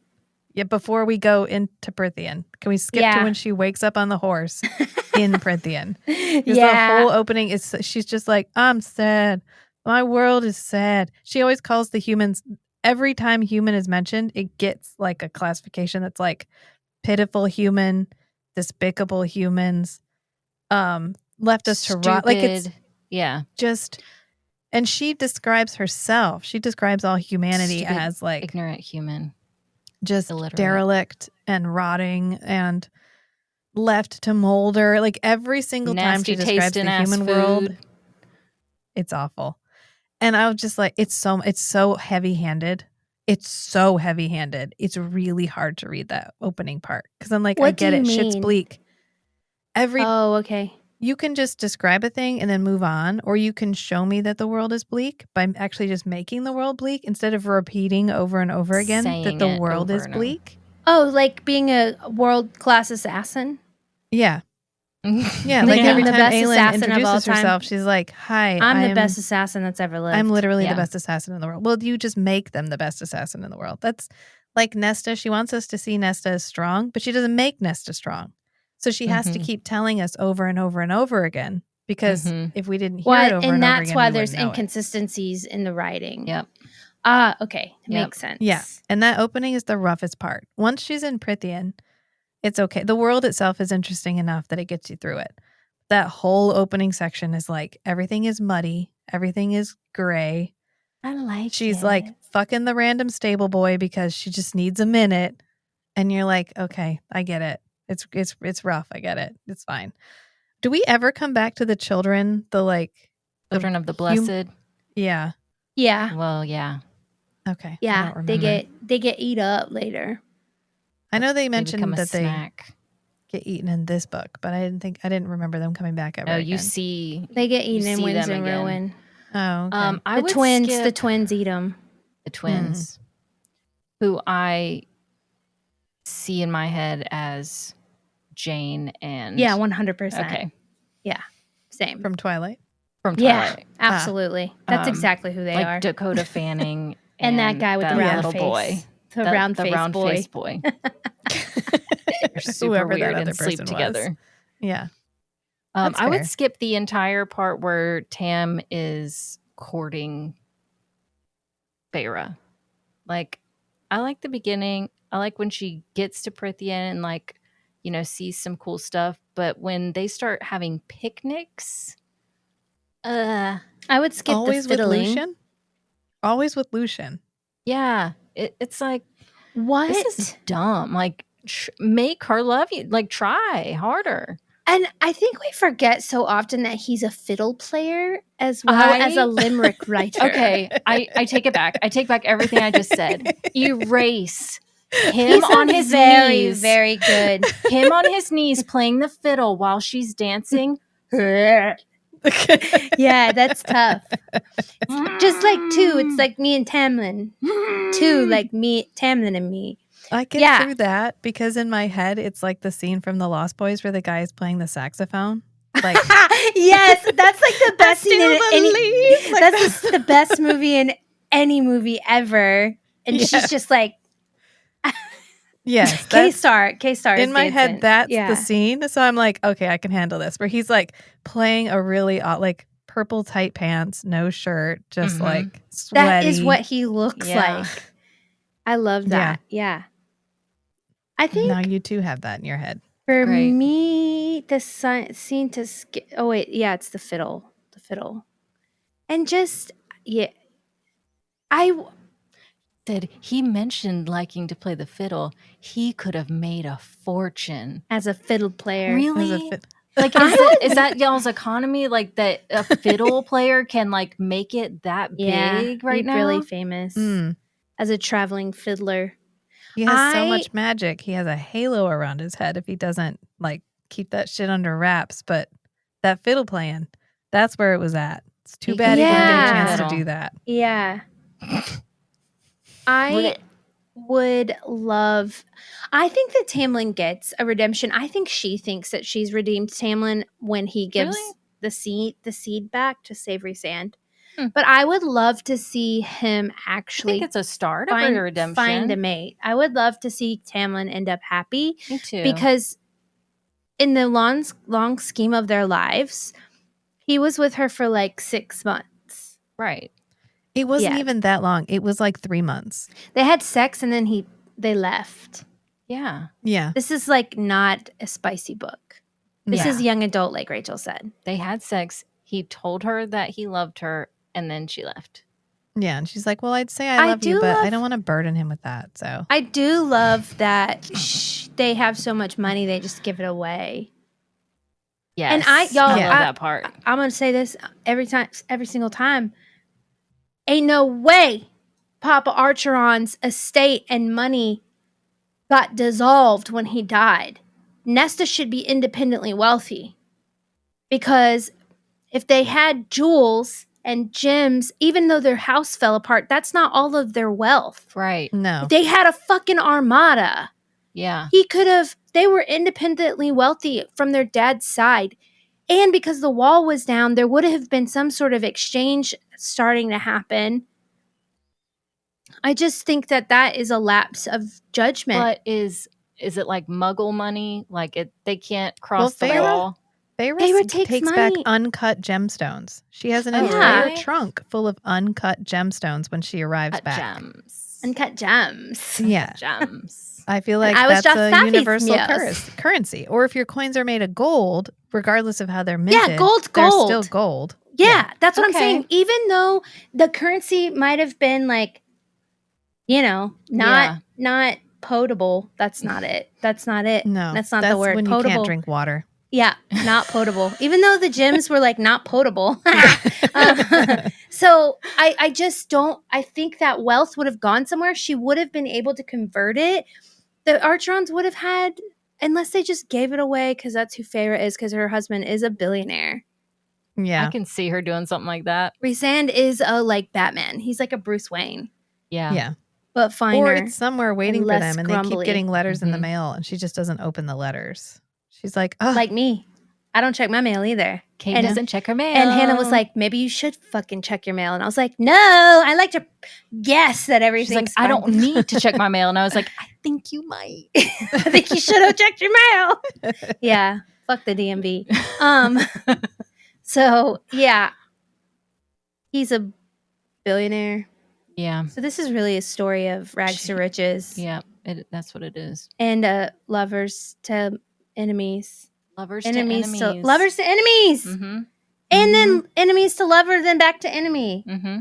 Yeah, before we go into Prithian. Can we skip to when she wakes up on the horse in Prithian? Because the whole opening is, she's just like, I'm sad. My world is sad. She always calls the humans, every time human is mentioned, it gets like a classification that's like pitiful human, despicable humans, left us to rot. Like it's just, and she describes herself. She describes all humanity Stupid, as like ignorant human. Just illiterate. derelict and rotting and left to molder. Like every single time she describes the human world, it's awful. And I was just like, it's so heavy-handed. It's so heavy-handed. It's really hard to read that opening part because I'm like, I get it. Shit's bleak. Okay. You can just describe a thing and then move on, or you can show me that the world is bleak by actually just making the world bleak instead of repeating over and over again that the world is bleak. Oh, like being a world-class assassin? Yeah. Yeah, like every time Aelin introduces time. herself, she's like, hi, I'm the best assassin that's ever lived. I'm literally the best assassin in the world. Well, you just make them the best assassin in the world. That's like Nesta. She wants us to see Nesta as strong, but she doesn't make Nesta strong. So she has to keep telling us over and over and over again because if we didn't hear it over and over again, and that's why there's we wouldn't know inconsistencies in the writing. Yep. Okay. Makes sense. Yeah. And that opening is the roughest part. Once she's in Prithian, it's okay. The world itself is interesting enough that it gets you through it. That whole opening section is like everything is muddy, everything is gray. I like She's it. like fucking the random stable boy because she just needs a minute. And you're like, okay, I get it. It's rough. I get it. It's fine. Do we ever come back to the children? Children of the Blessed. Yeah. Yeah. Well, yeah. Okay. I Yeah. don't remember. They get eat up later. I know they They become mentioned a that snack. they get eaten in this book, but I didn't remember them coming back ever. No, again. you see. They get eaten in see Winds them and again. Ruin. Oh, okay. I would The skip twins eat them. the twins, who I see in my head as Jane and Yeah, 100%. Okay, Same. From Twilight. from Yeah, Twilight, absolutely. That's exactly who they like are. Dakota Fanning and that guy with the round little face. boy, The round face boy. They're super Whoever that weird other and sleep person was. together. Yeah. That's I would fair. skip the entire part where Tam is courting Feyre. Like, I like the beginning. I like when she gets to Prithian and sees some cool stuff. But when they start having picnics, I would skip Always the with fiddling. Lucian? Always with Lucian. yeah, it's like, What? this is dumb. Like, make her love you. Like, try harder. And I think we forget so often that he's a fiddle player as well as a limerick writer. Okay, I take it back. I take back everything I just said. Erase him He's on his very, knees. very good. Him on his knees playing the fiddle while she's dancing. Yeah, that's tough. Just like two, it's like me and Tamlin. Two, like me, Tamlin and me. I get through that because in my head, it's like the scene from The Lost Boys where the guy is playing the saxophone. Like, yes, that's like the best scene in any. Like That's the best movie in any movie ever. And she's just like, yes, K-Star in my head, that's yeah. the scene. So I'm like, okay, I can handle this. Where he's like playing a really like purple tight pants, no shirt, just like sweaty. That is what he looks like. I love that. Yeah. I think now you too have that in your head. for me, the scene to skip. Oh wait, yeah, it's the fiddle. The fiddle, and just I said he mentioned liking to play the fiddle. He could have made a fortune as a fiddle player. Really? Like, is that y'all's economy? Like that a fiddle player can like make it that big right now? Really famous as a traveling fiddler. He has so much magic. He has a halo around his head if he doesn't like keep that shit under wraps. But that fiddle playing, that's where it was at. It's too bad he didn't get a chance to do that. Yeah. I would love. I think that Tamlin gets a redemption. I think she thinks that she's redeemed Tamlin when he gives the seed back to Savory Sand. But I would love to see him actually. I think it's a start of a redemption. Find a mate. I would love to see Tamlin end up happy. Me too. Because in the long scheme of their lives, he was with her for like 6 months. Right. It wasn't even that long. It was like 3 months. They had sex and then they left. Yeah. Yeah. This is like not a spicy book. This is young adult, like Rachel said. They had sex. He told her that he loved her, and then she left. Yeah, and she's like, well, I'd say I love you, but I don't want to burden him with that. So I do love that they have so much money, they just give it away. Yes. And I love that part. I'm going to say this every single time. Ain't no way Papa Archeron's estate and money got dissolved when he died. Nesta should be independently wealthy. Because if they had jewels and gems, even though their house fell apart, that's not all of their wealth. Right. No. They had a fucking armada. Yeah. They were independently wealthy from their dad's side. And because the wall was down, there would have been some sort of exchange starting to happen. I just think that is a lapse of judgment. But is it like Muggle money? Like they can't cross the wall? Feyre takes back uncut gemstones. She has an entire trunk full of uncut gemstones when she arrives back. Uncut gems. Yeah. Gems. I feel like that's a universal currency. Or if your coins are made of gold, regardless of how they're minted, yeah, gold's they're gold. still gold. Yeah, that's what I'm saying. Even though the currency might have been like, not potable. That's not it. That's not it. No, that's not the word. When Potable. you can't drink water. Yeah, not potable. Even though the gyms were like not potable. So I just don't. I think that wealth would have gone somewhere. She would have been able to convert it. The Archerons would have had, unless they just gave it away because that's who Feyre is, because her husband is a billionaire. Yeah. I can see her doing something like that. Rhysand is a like Batman. He's like a Bruce Wayne, Yeah. Yeah. but finer. Or it's somewhere waiting for less them and they grumbly. keep getting letters in the Mhm. mail and she just doesn't open the letters. She's like, oh, like me. I don't check my mail either. Kate And- doesn't check her mail. And Hannah was like, maybe you should fucking check your mail. And I was like, no, I like to guess that she's everything's like, I fine. don't need to check my mail. And I was like, I think you might. I think you should have checked your mail. Yeah. Fuck the DMV. So yeah. He's a billionaire. Yeah. So this is really a story of rags to riches. Yeah. That's what it is. And lovers to enemies. Lovers Enemies to to enemies. lovers to enemies. Mm-hmm. And then enemies to lover, then back to enemy. Mm-hmm.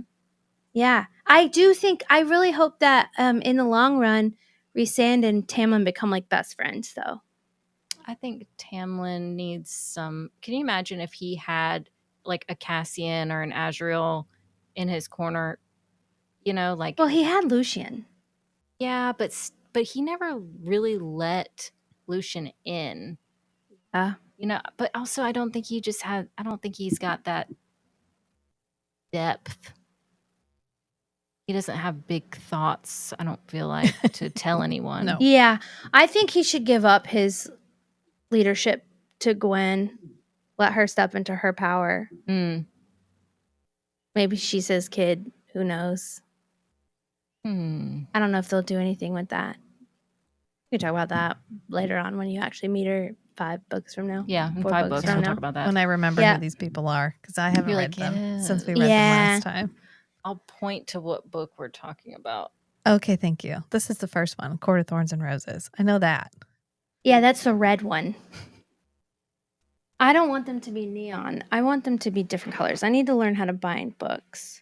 Yeah. I do think, I really hope that in the long run, Rhysand and Tamlin become like best friends though. I think Tamlin needs some. Can you imagine if he had like a Cassian or an Azriel in his corner? You know, like, Well, he had Lucian. yeah, but he never really let Lucian in. You know, but also I don't think he's got that depth. He doesn't have big thoughts, I don't feel like, to tell anyone. No. Yeah. I think he should give up his leadership to Gwen. Let her step into her power. Mm. Maybe she's his kid. Who knows? I don't know if they'll do anything with that. We can talk about that later on when you actually meet her 5 books from now. Yeah, in 4 5 books books from we'll now. talk about that. When I remember Yeah. who these people are, because I haven't You're read like, them since we yeah. read Yeah. them last time. I'll point to what book we're talking about. Okay, thank you. This is the first one, Court of Thorns and Roses. I know that. Yeah, that's the red one. I don't want them to be neon. I want them to be different colors. I need to learn how to bind books.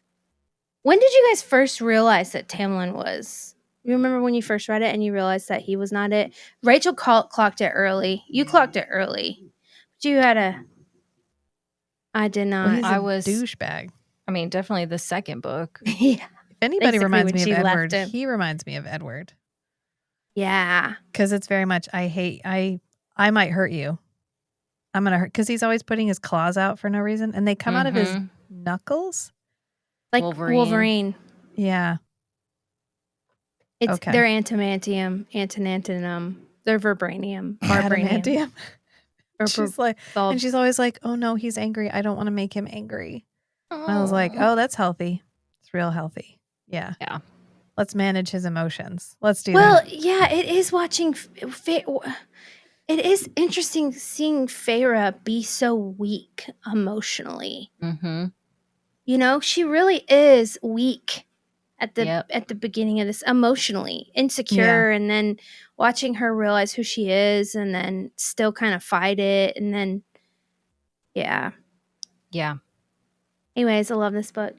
When did you guys first realize that Tamlin was? You remember when you first read it and you realized that he was not it? Rachel clocked it early. You clocked it early. But you had a... I did Well, not. he's I a was- douchebag. I mean, definitely the second book. Yeah. If anybody Basically, reminds when me of she left Edward, him. he reminds me of Edward. Yeah. Because it's very much, I might hurt you. I'm going to hurt, because he's always putting his claws out for no reason. And they come out of his Mhm. knuckles. Like Wolverine. Wolverine. Yeah. It's Okay. They're antimantium, antinantinum. They're vibranium. Vibranium. Adamantium. Or She's like, bulb. and she's always like, oh no, he's angry. I don't want to make him angry. And I was like, oh, that's healthy. It's real healthy. Yeah. Yeah. Let's manage his emotions. Let's do Well, that. yeah, it is watching. It is interesting seeing Feyre be so weak emotionally. Mm-hmm. You know, she really is weak at the Yep. at the beginning of this, emotionally insecure, and then watching her realize who she is, and then still kind of fight it, and then yeah. Yeah. Anyways, I love this book.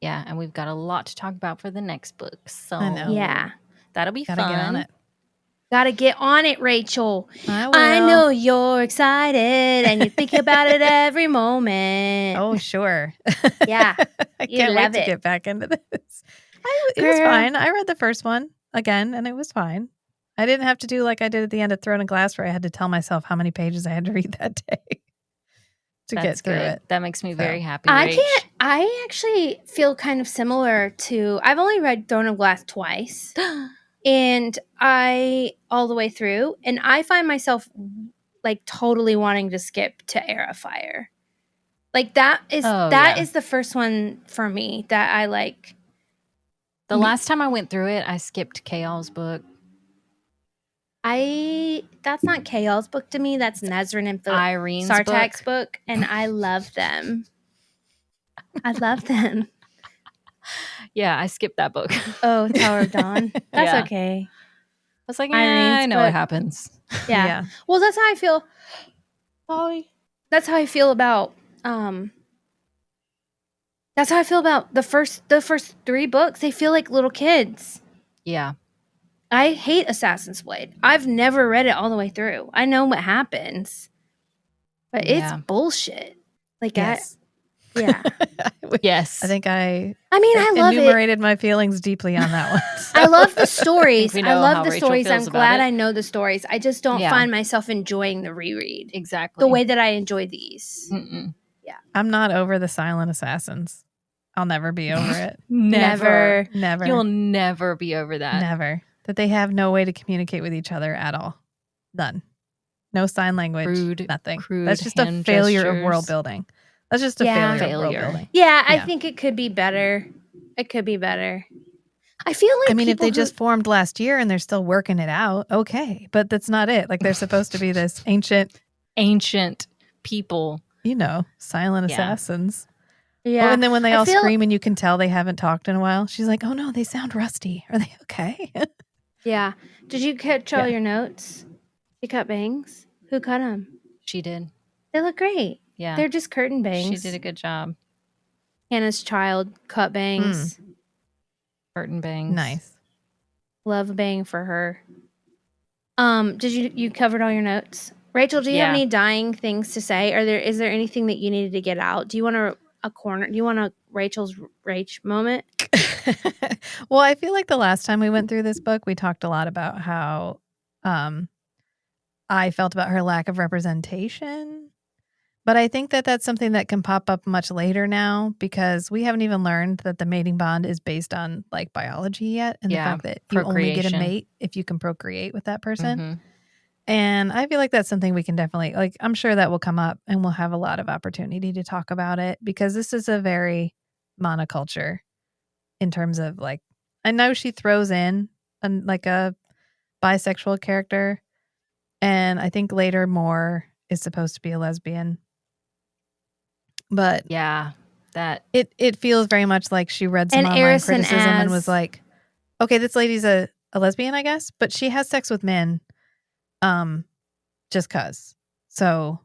Yeah. And we've got a lot to talk about for the next book. So I know. Yeah, that'll be Gotta fun. get on it. gotta get on it, Rachel. I will. I know you're excited, and you think about it every moment. Oh, sure. Yeah. I You can't wait love to it. get back into this. It was Girl. fine. I read the first one again, and it was fine. I didn't have to do like I did at the end of Throne of Glass, where I had to tell myself how many pages I had to read that day to get That's through good. it. That makes me So. very happy. I Rach. can't. I actually feel kind of similar to. I've only read Throne of Glass twice, and I all the way through, and I find myself like totally wanting to skip to Heir of Fire. Like that is Oh, that yeah. is the first one for me that I like. The last time I went through it, I skipped Kayal's book. That's not Chaos book to me. That's Nazrin and Irene's Sartak's book. book, and I love them. I love them. Yeah, I skipped that book. Oh, Tower of Dawn. That's Yeah. okay. I was like, Irene's I know book. what happens. Yeah. Well, that's how I feel. Polly. That's how I feel about that's how I feel about the first 3 books. They feel like little kids. Yeah. I hate Assassin's Blade. I've never read it all the way through. I know what happens, but it's bullshit. Like, Yes. yeah. Yes. I think I mean, I love it. enumerated my feelings deeply on that one. I love the stories. we I know love how the Rachel stories. I'm feels about glad it. I know the stories. I just don't Yeah. find myself enjoying the reread Exactly. the way that I enjoy these. Mm-mm. I'm not over the silent assassins. I'll never be over it. Never. Never. You'll never be over that. Never. That they have no way to communicate with each other at all. None. No sign language. Nothing. That's just a failure of world building. That's just a failure of world building. Yeah, I think it could be better. It could be better. I feel like I mean, if they just formed last year and they're still working it out, okay. But that's not it. Like, they're supposed to be this ancient people. You know, silent assassins. Yeah. Oh, and then when they all scream and you can tell they haven't talked in a while, she's like, oh no, they sound rusty. Are they okay? Yeah. Did you catch all your notes? You cut bangs? Who cut them? She did. They look great. Yeah. They're just curtain bangs. She did a good job. Hannah's child cut bangs. Curtain bangs. Nice. Love a bang for her. Did you covered all your notes? Rachel, do you have any dying things to say? Is there anything that you needed to get out? Do you want a Rachel's Rach moment? Well, I feel like the last time we went through this book, we talked a lot about how I felt about her lack of representation. But I think that that's something that can pop up much later now, because we haven't even learned that the mating bond is based on like biology yet, and the fact that you only get a mate if you can procreate with that person. Mm-hmm. And I feel like that's something we can definitely, like, I'm sure that will come up and we'll have a lot of opportunity to talk about it, because this is a very monoculture in terms of, like, I know she throws in like a bisexual character, and I think later Moore is supposed to be a lesbian. But yeah, that it feels very much like she read some online criticism and was like, okay, this lady's a lesbian, I guess, but she has sex with men just cuz. So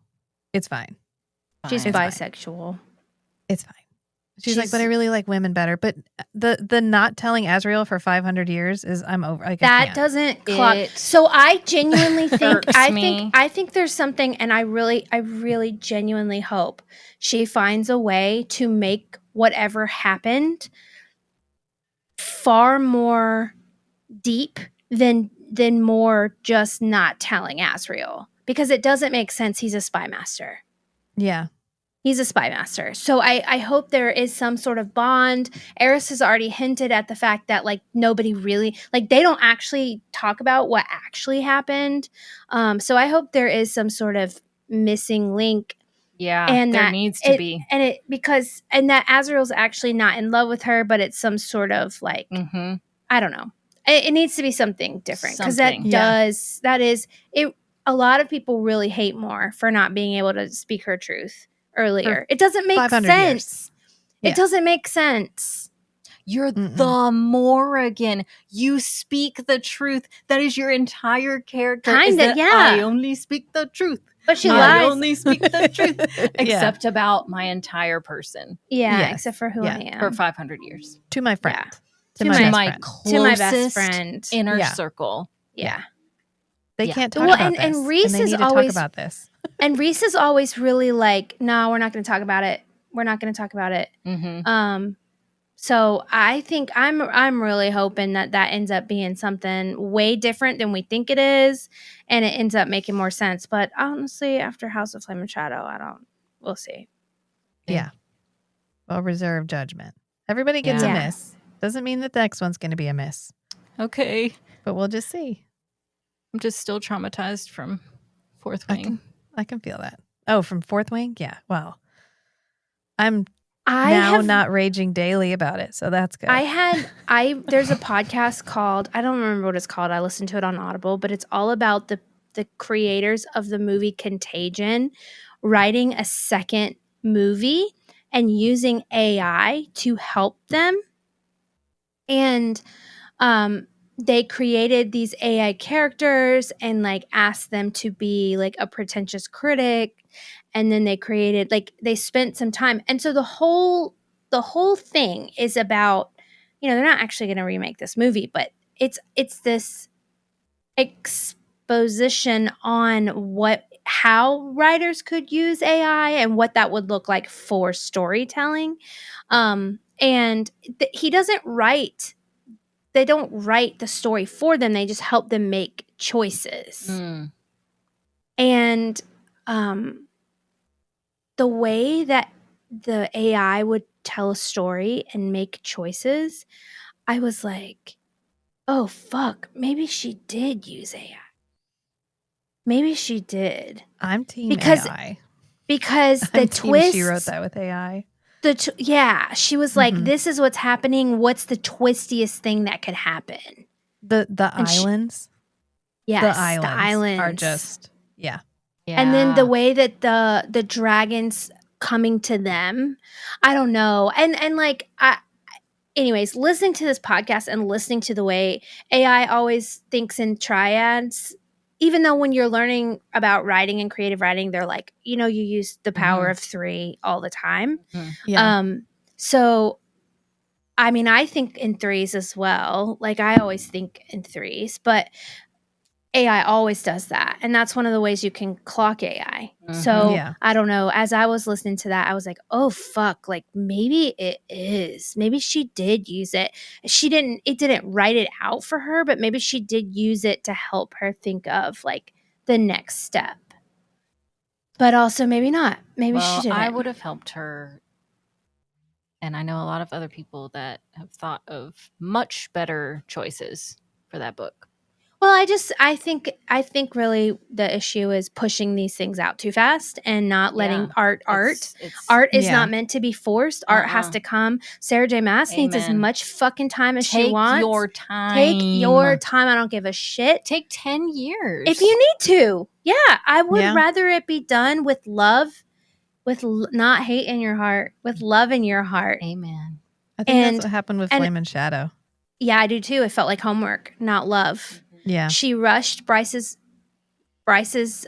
it's fine. She's bisexual. It's fine. She's like, but I really like women better. But the not telling Azrael for 500 years is, I'm over. Like, that doesn't clock. So I genuinely think I think there's something, and I really genuinely hope she finds a way to make whatever happened far more deep than more just not telling Azrael, because it doesn't make sense. He's a spy master. Yeah. He's a spy master. So I hope there is some sort of bond. Eris has already hinted at the fact that, like, nobody really, like, they don't actually talk about what actually happened. So I hope there is some sort of missing link. Yeah, and there needs to be. And that Azrael's actually not in love with her, but it's some sort of, like, I don't know. It needs to be something different, because that is it. A lot of people really hate Moore for not being able to speak her truth earlier. It doesn't make sense. It doesn't make sense. You're the Morrigan. You speak the truth. That is your entire character. Kinda, yeah. I only speak the truth. But she lies. I only speak the truth. Except about my entire person. Yeah, except for who I am. For 500 years. To my friend. To my closest best friend. inner circle. Yeah. They can't talk about this. And Reese and they is need always to talk about this. And Reese is always really like, no, we're not going to talk about it. We're not going to talk about it. So I think I'm really hoping that ends up being something way different than we think it is, and it ends up making more sense. But honestly, after House of Flame and Shadow, we'll see. Yeah. Well, reserve judgment. Everybody gets a miss. Doesn't mean that the next one's going to be a miss. Okay. But we'll just see. I'm just still traumatized from Fourth Wing. I can feel that. Oh, from Fourth Wing? Yeah. Well, I'm not raging daily about it, so that's good. There's a podcast called, I don't remember what it's called. I listened to it on Audible, but it's all about the creators of the movie Contagion writing a second movie and using AI to help them. And they created these AI characters and, like, asked them to be, like, a pretentious critic. And then they created, like, they spent some time. And so the whole thing is about, they're not actually going to remake this movie, but it's this exposition on how writers could use AI and what that would look like for storytelling. And he doesn't write. They don't write the story for them. They just help them make choices. And the way that the AI would tell a story and make choices, I was like, oh, fuck, maybe she did use AI. Maybe she did. I'm team AI. Because the I'm team twist... she wrote that with AI. She was like, this is what's happening. What's the twistiest thing that could happen? The islands? Yes, the islands are just, Yeah. And then the way that the dragons coming to them, I don't know. And like, anyways, listening to this podcast and listening to the way AI always thinks in triads, even though when you're learning about writing and creative writing, they're like, you use the power of 3 all the time. Yeah. So, I mean, I think in 3s as well. Like, I always think in 3s, but AI always does that. And that's one of the ways you can clock AI. So I don't know. As I was listening to that, I was like, oh, fuck. Like, maybe it is. Maybe she did use it. It didn't write it out for her, but maybe she did use it to help her think of like the next step. But also maybe not. Maybe she didn't. I would have helped her. And I know a lot of other people that have thought of much better choices for that book. Well, I think really the issue is pushing these things out too fast and not letting art is not meant to be forced. Art has to come. Sarah J. Maas needs as much fucking time as she wants. Take your time. Take your time. I don't give a shit. Take 10 years. If you need to. Yeah, I would rather it be done with love, with not hate in your heart, with love in your heart. Amen. I think that's what happened with Flame and Shadow. Yeah, I do too. It felt like homework, not love. Yeah. She rushed Bryce's storyline.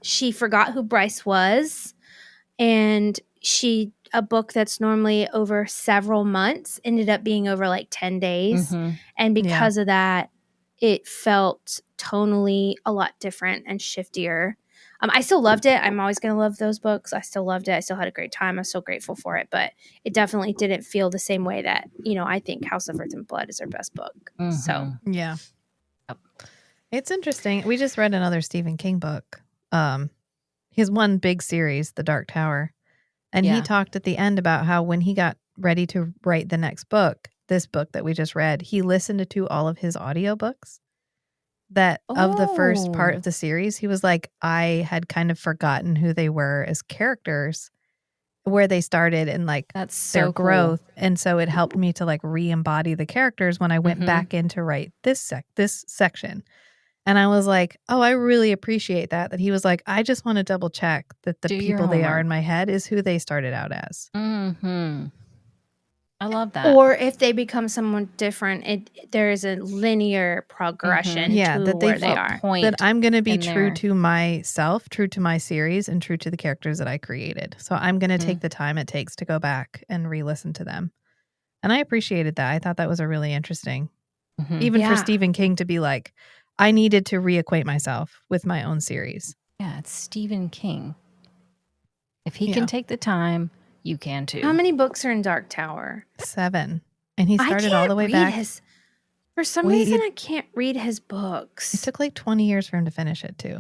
She forgot who Bryce was. And a book that's normally over several months ended up being over like 10 days. And because of that, it felt tonally a lot different and shiftier. I still loved it. I'm always going to love those books. I still loved it. I still had a great time. I'm so grateful for it. But it definitely didn't feel the same way that, I think House of Earth and Blood is her best book. So, yeah. It's interesting. We just read another Stephen King book. His one big series, The Dark Tower. And he talked at the end about how when he got ready to write the next book, this book that we just read, he listened to all of his audiobooks. Of the first part of the series, he was like, I had kind of forgotten who they were as characters, where they started and like that's their so growth. Cool. And so it helped me to like re-embody the characters when I went back in to write this section. And I was like, oh, I really appreciate that he was like, I just want to double check that the people they are in my head is who they started out as. I love that. Or if they become someone different, there is a linear progression to that where they are. That I'm going to be true to myself, true to my series, and true to the characters that I created. So I'm going to take the time it takes to go back and re-listen to them. And I appreciated that. I thought that was a really interesting, even for Stephen King to be like, I needed to reacquaint myself with my own series. Yeah, it's Stephen King. If he can take the time, you can too. How many books are in Dark Tower? 7. And he started all the way back. For some reason, I can't read his books. It took like 20 years for him to finish it too.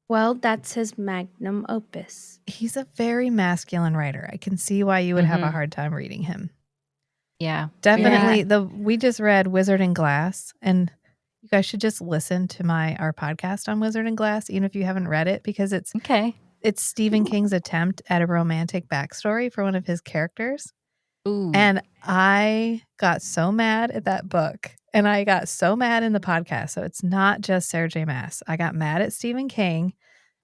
Well, that's his magnum opus. He's a very masculine writer. I can see why you would have a hard time reading him. Yeah. Definitely. We just read Wizard and Glass, and you guys should just listen to our podcast on Wizard and Glass, even if you haven't read it, because it's Stephen King's attempt at a romantic backstory for one of his characters. Ooh. And I got so mad at that book, and I got so mad in the podcast. So it's not just Sarah J. Maas. I got mad at Stephen King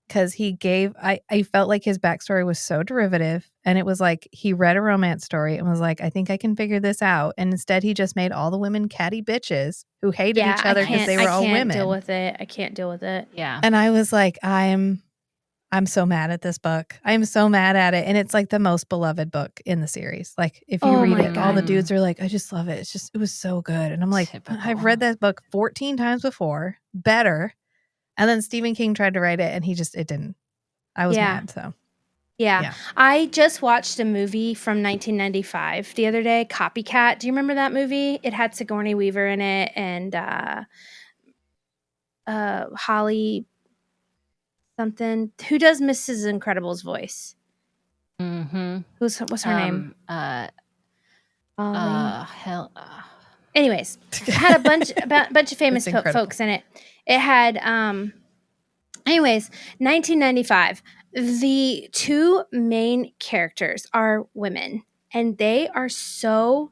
because I felt like his backstory was so derivative, and it was like he read a romance story and was like, I think I can figure this out. And instead he just made all the women catty bitches who hated each other because they were all women. I can't deal with it. Yeah. And I was like, I I'm so mad at this book. I'm so mad at it. And it's like the most beloved book in the series. Like if you Oh read my it, all the God. dudes are like, I just love it. It was so good. And I'm like, I've read that book 14 times before, better. And then Stephen King tried to write it and it didn't. I was mad. So yeah. I just watched a movie from 1995 the other day, Copycat. Do you remember that movie? It had Sigourney Weaver in it and Holly something. Who does Mrs. Incredible's voice? Mm-hmm. What's her name? Anyways, it had a bunch of famous folks in it. It had anyways, 1995. The two main characters are women, and they are so.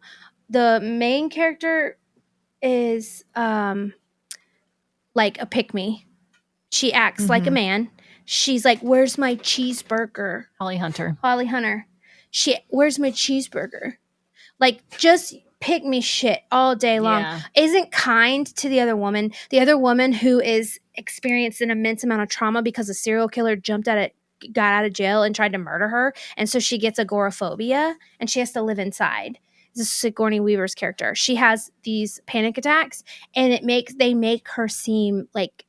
The main character is like a pick-me. She acts like a man. She's like, "Where's my cheeseburger?" Holly Hunter. Where's my cheeseburger? Like, just pick me shit all day long. Yeah. Isn't kind to the other woman who is experienced an immense amount of trauma because a serial killer got out of jail and tried to murder her. And so she gets agoraphobia and she has to live inside. This is Sigourney Weaver's character. She has these panic attacks and they make her seem like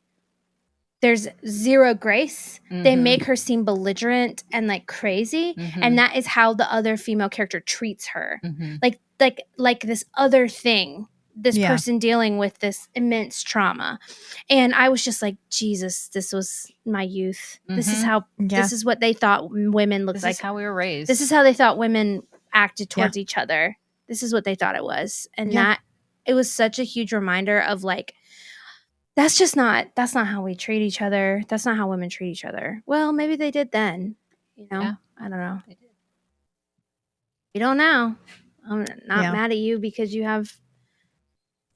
there's zero grace. Mm-hmm. They make her seem belligerent and like crazy. Mm-hmm. And that is how the other female character treats her. Mm-hmm. Like this other thing, this person dealing with this immense trauma. And I was just like, Jesus, this was my youth. Mm-hmm. This is what they thought women looked like. This is how we were raised. This is how they thought women acted towards each other. This is what they thought it was. And it was such a huge reminder of like, that's not how we treat each other. That's not how women treat each other. Well, maybe they did then. You know? Yeah. I don't know. They did. You don't know. I'm not mad at you because you have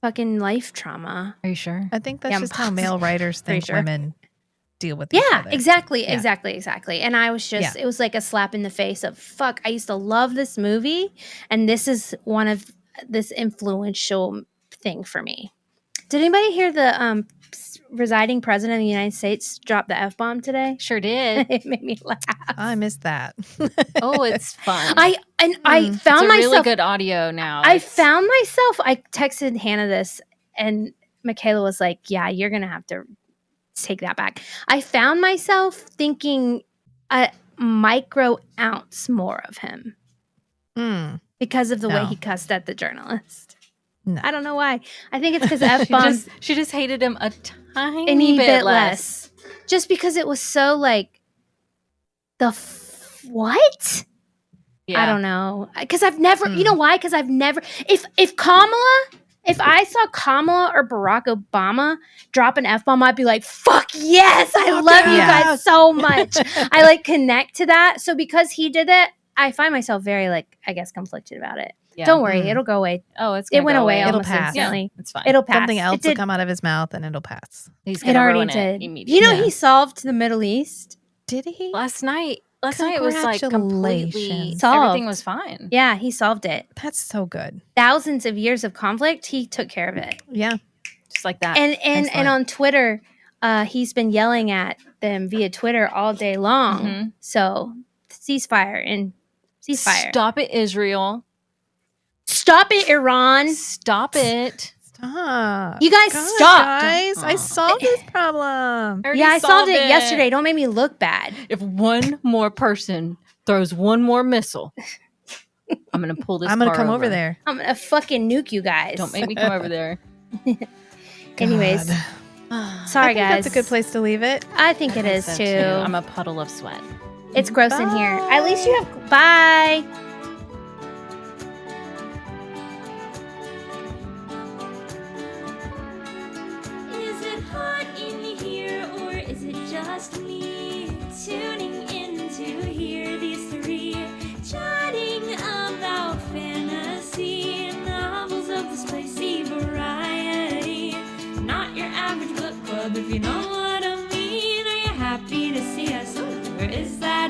fucking life trauma. Are you sure? I think that's just how male writers think women deal with each other. Exactly. And I was just, it was like a slap in the face of, fuck, I used to love this movie. And this is one of this influential thing for me. Did anybody hear the residing president of the United States drop the F-bomb today? Sure did. It made me laugh. I missed that. Oh, it's fun. I found myself really good audio now. I texted Hannah this and Michaela was like, yeah, you're going to have to take that back. I found myself thinking a micro ounce more of him because of the way he cussed at the journalist. No. I don't know why. I think it's because F-bombs. She just hated him a tiny bit less. Just because it was so like what? Yeah. I don't know. Because I've never, you know why? Because I've never, if I saw Kamala or Barack Obama drop an F-bomb, I'd be like, fuck yes, I love you guys so much. I like connect to that. So because he did that, I find myself very like, I guess, conflicted about it. Yeah. Don't worry, it'll go away. Oh, it went away. It'll pass. Instantly. Yeah, it's fine. It'll pass. Something else will come out of his mouth and it'll pass. He's gonna ruin it immediately. You know, he solved the Middle East. Did he? Last night it was like completely solved. Everything was fine. Yeah, he solved it. That's so good. Thousands of years of conflict, he took care of it. Yeah, just like that. And on Twitter, he's been yelling at them via Twitter all day long. Mm-hmm. So ceasefire. Stop it, Israel. Stop it, Iran. Stop it. Stop. You guys stop. Guys, I solved this problem. I solved it yesterday. Don't make me look bad. If one more person throws one more missile, I'm going to pull this I'm going to come over there. I'm going to fucking nuke you guys. Don't make me come over there. Anyways. Sorry, guys. That's a good place to leave it. I think it is, too. I'm a puddle of sweat. It's gross in here. At least you have... Bye. Just me tuning in to hear these three chatting about fantasy novels of the spicy variety. Not your average book club, if you know what I mean. Are you happy to see us? Or is that